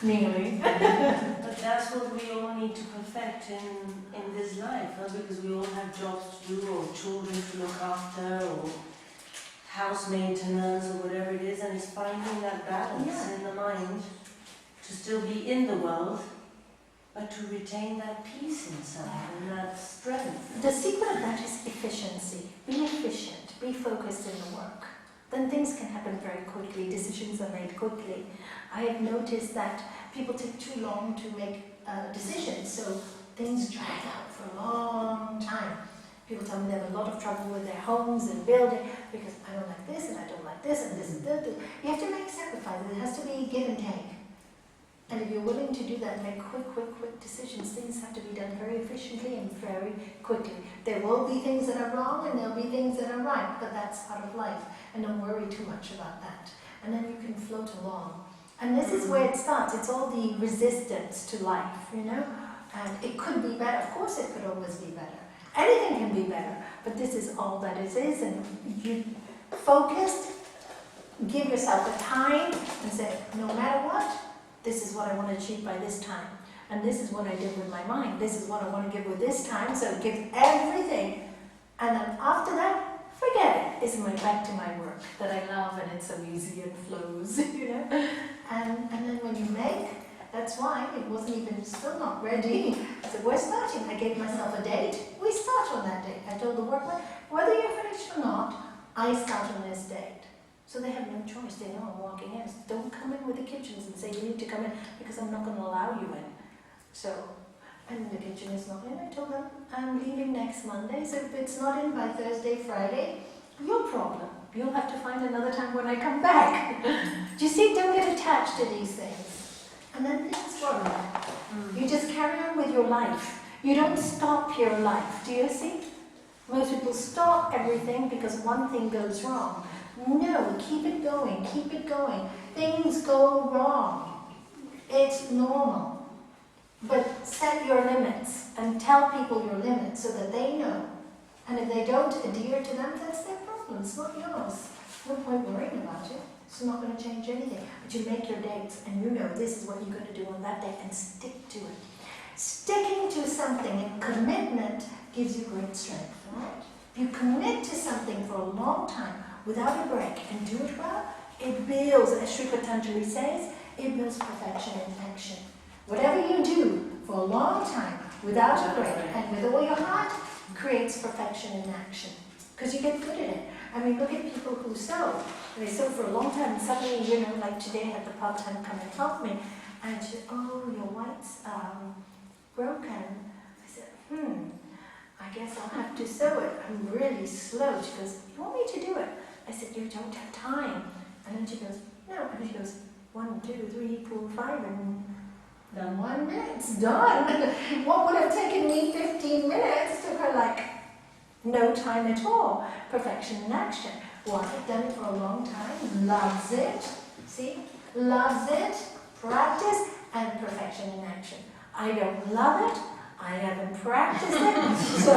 Nearly. But that's what we all need to perfect in this life, because we all have jobs to do, or children to look after, or house maintenance, or whatever it is, and it's finding that balance in the mind to still be in the world, but to retain that peace inside and that strength. The secret of that is efficiency. Be efficient, be focused in the work. Then things can happen very quickly, decisions are made quickly. I have noticed that people take too long to make decisions, so things drag out for a long time. People tell me they have a lot of trouble with their homes and building because I don't like this and I don't like this and this and that. You have to make sacrifices. It has to be give and take. And if you're willing to do that, make quick decisions, things have to be done very efficiently and very quickly. There will be things that are wrong and there'll be things that are right, but that's part of life. And don't worry too much about that. And then you can float along. And this is where it starts. It's all the resistance to life, you know? And it could be better. Of course it could always be better. Anything can be better. But this is all that it is. And you focused, give yourself a time and say, no matter what, this is what I want to achieve by this time. And this is what I did with my mind. This is what I want to give with this time. So give everything. And then after that, forget it. It's back to my work that I love and it's so easy and flows, you know. And then when you make, that's why it wasn't even, still not ready. I said, we're starting. I gave myself a date. We start on that date. I told the workmen, whether you're finished or not, I start on this date. So they have no choice. They know I'm walking in. So don't come in with the kitchens and say you need to come in because I'm not going to allow you in. So, and the kitchen is not in. I told them I'm leaving next Monday. So if it's not in by Thursday, Friday, your problem. You'll have to find another time when I come back. Do you see? Don't get attached to these things. And then things work. You just carry on with your life. You don't stop your life. Do you see? Most people stop everything because one thing goes wrong. No, keep it going, keep it going. Things go wrong. It's normal. But set your limits and tell people your limits so that they know. And if they don't adhere to them, that's their problem. It's not yours. No point worrying about it. It's not going to change anything. But you make your dates and you know this is what you're going to do on that day and stick to it. Sticking to something and commitment gives you great strength, right? If you commit to something for a long time, without a break, and do it well, it builds, as Sri Patanjali says, it builds perfection in action. Whatever you do for a long time, without a break, and with all your heart, creates perfection in action. Because you get good at it. I mean, look at people who sew. They sew for a long time, and suddenly, you know, like today I had the part-time come and help me, and she said, oh, your white's broken. I said, I guess I'll have to sew it. I'm really slow. She goes, you want me to do it? I said, you don't have time. And then she goes, no. And she goes, 1, 2, 3, 4, 5, and done 1 minute. It's done. What would have taken me 15 minutes took her like no time at all. Perfection in action. Well, I've done it for a long time. Loves it. See? Loves it. Practice and perfection in action. I don't love it. I haven't practiced it. So,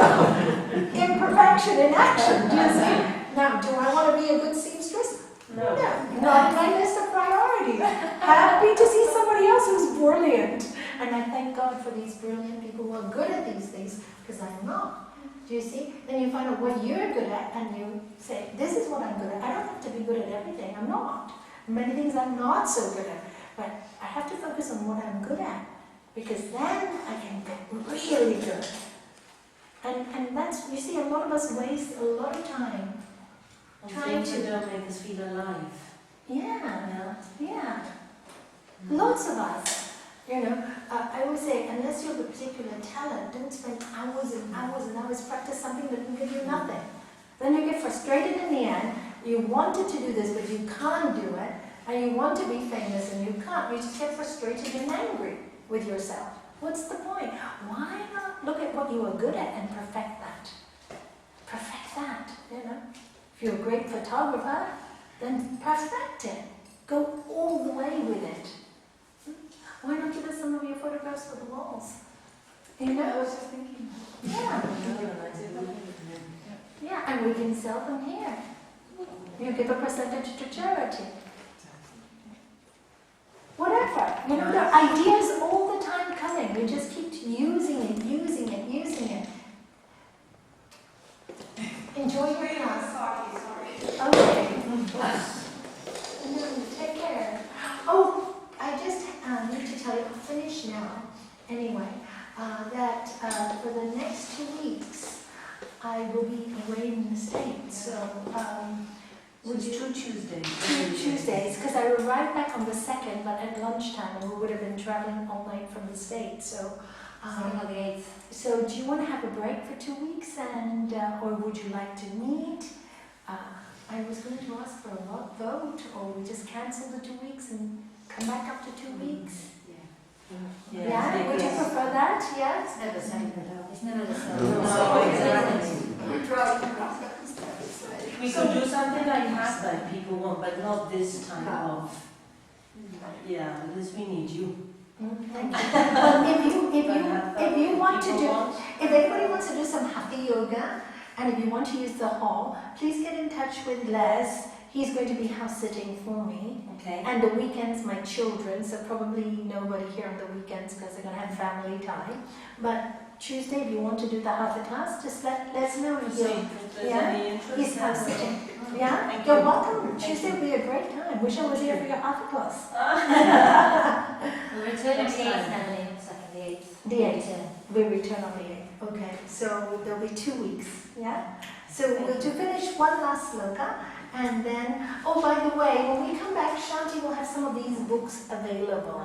imperfection in action. Do you see? Now, do I want to be a good seamstress? No. Not in my list of priorities. Happy to see somebody else who's brilliant. And I thank God for these brilliant people who are good at these things, because I'm not. Do you see? Then you find out what you're good at, and you say, this is what I'm good at. I don't have to be good at everything. I'm not. Many things I'm not so good at. But I have to focus on what I'm good at, because then I can get really good. And that's, you see, a lot of us waste a lot of time trying to don't make us feel alive. Yeah. Lots of us. You know, I always say, unless you have a particular talent, don't spend hours and hours and hours practice something that will give you nothing. Then you get frustrated in the end. You wanted to do this, but you can't do it. And you want to be famous and you can't. You just get frustrated and angry with yourself. What's the point? Why not look at what you are good at and perfect that? Perfect that, you know. If you're a great photographer, then perfect it. Go all the way with it. Why not give us some of your photographs for the walls? You know? I was just thinking. Yeah, and we can sell them here. You give a percentage to charity. Whatever. You know, there are ideas all the time coming. We just keep using it. Enjoy your class. Okay. No, take care. Oh, I just need to tell you, I'll finish now. Anyway, that for the next 2 weeks, I will be away in the States. So, Which 2 Tuesdays? 2 Tuesdays, because I arrived back on the 2nd, but at lunchtime, and we would have been traveling all night from the States. So Second of the 8th. So do you want to have a break for 2 weeks, and or would you like to meet? I was going to ask for a vote, or we just cancel the 2 weeks and come back after 2 weeks. Yeah, would you prefer that? Yeah. It's never the same. It's never the same. We could do something like last time people want, but not this time of. Yeah, because we need you. Thank you. Well, if you want to do, if anybody wants to do some hatha yoga, and if you want to use the hall, please get in touch with Les. He's going to be house sitting for me. Okay. And the weekends, my children, so probably nobody here on the weekends because they're going to have family time. But Tuesday, if you want to do the hatha class, just let us know. And So he'll, if there's yeah, any interest, he's house that's sitting. all. Yeah, Thank you're you. welcome. Tuesday will be a great time. Wish I was here for your hatha class. We'll return on Next the 8th, time. Nalanie. Second, the 8th. The 8th. We return on the 8th. Okay, so there'll be 2 weeks. Yeah? So we'll to finish one last sloka, and then, oh, by the way, when we come back, Shanti will have some of these books available.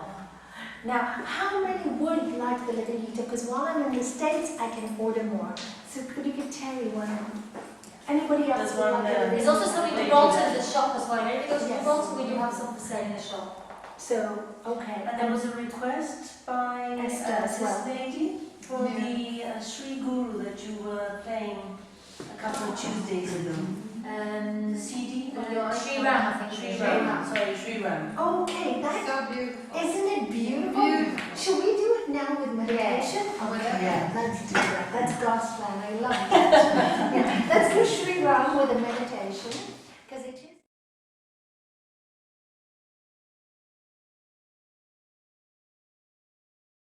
Now, how many would like the Living Gita? Because while I'm in the States, I can order more. So could you give Terry one? Anybody else There's would one like the there. Living There's also Gita? something to brought in the shop as well. When we go to the Yes. box, we do have some for sale in the shop. So, okay. And there was a request by Esther as well. this lady for the Sri Guru that you were playing a couple of Tuesdays ago. The CD? Sri Ram, I think. Sri Ram. Sorry, Sri Ram. Okay, that, So beautiful. isn't it beautiful? Should we do it now with meditation? Okay, Yeah. let's do that. That's God's plan. I love that. Yeah, let's do Sri Ram with a meditation.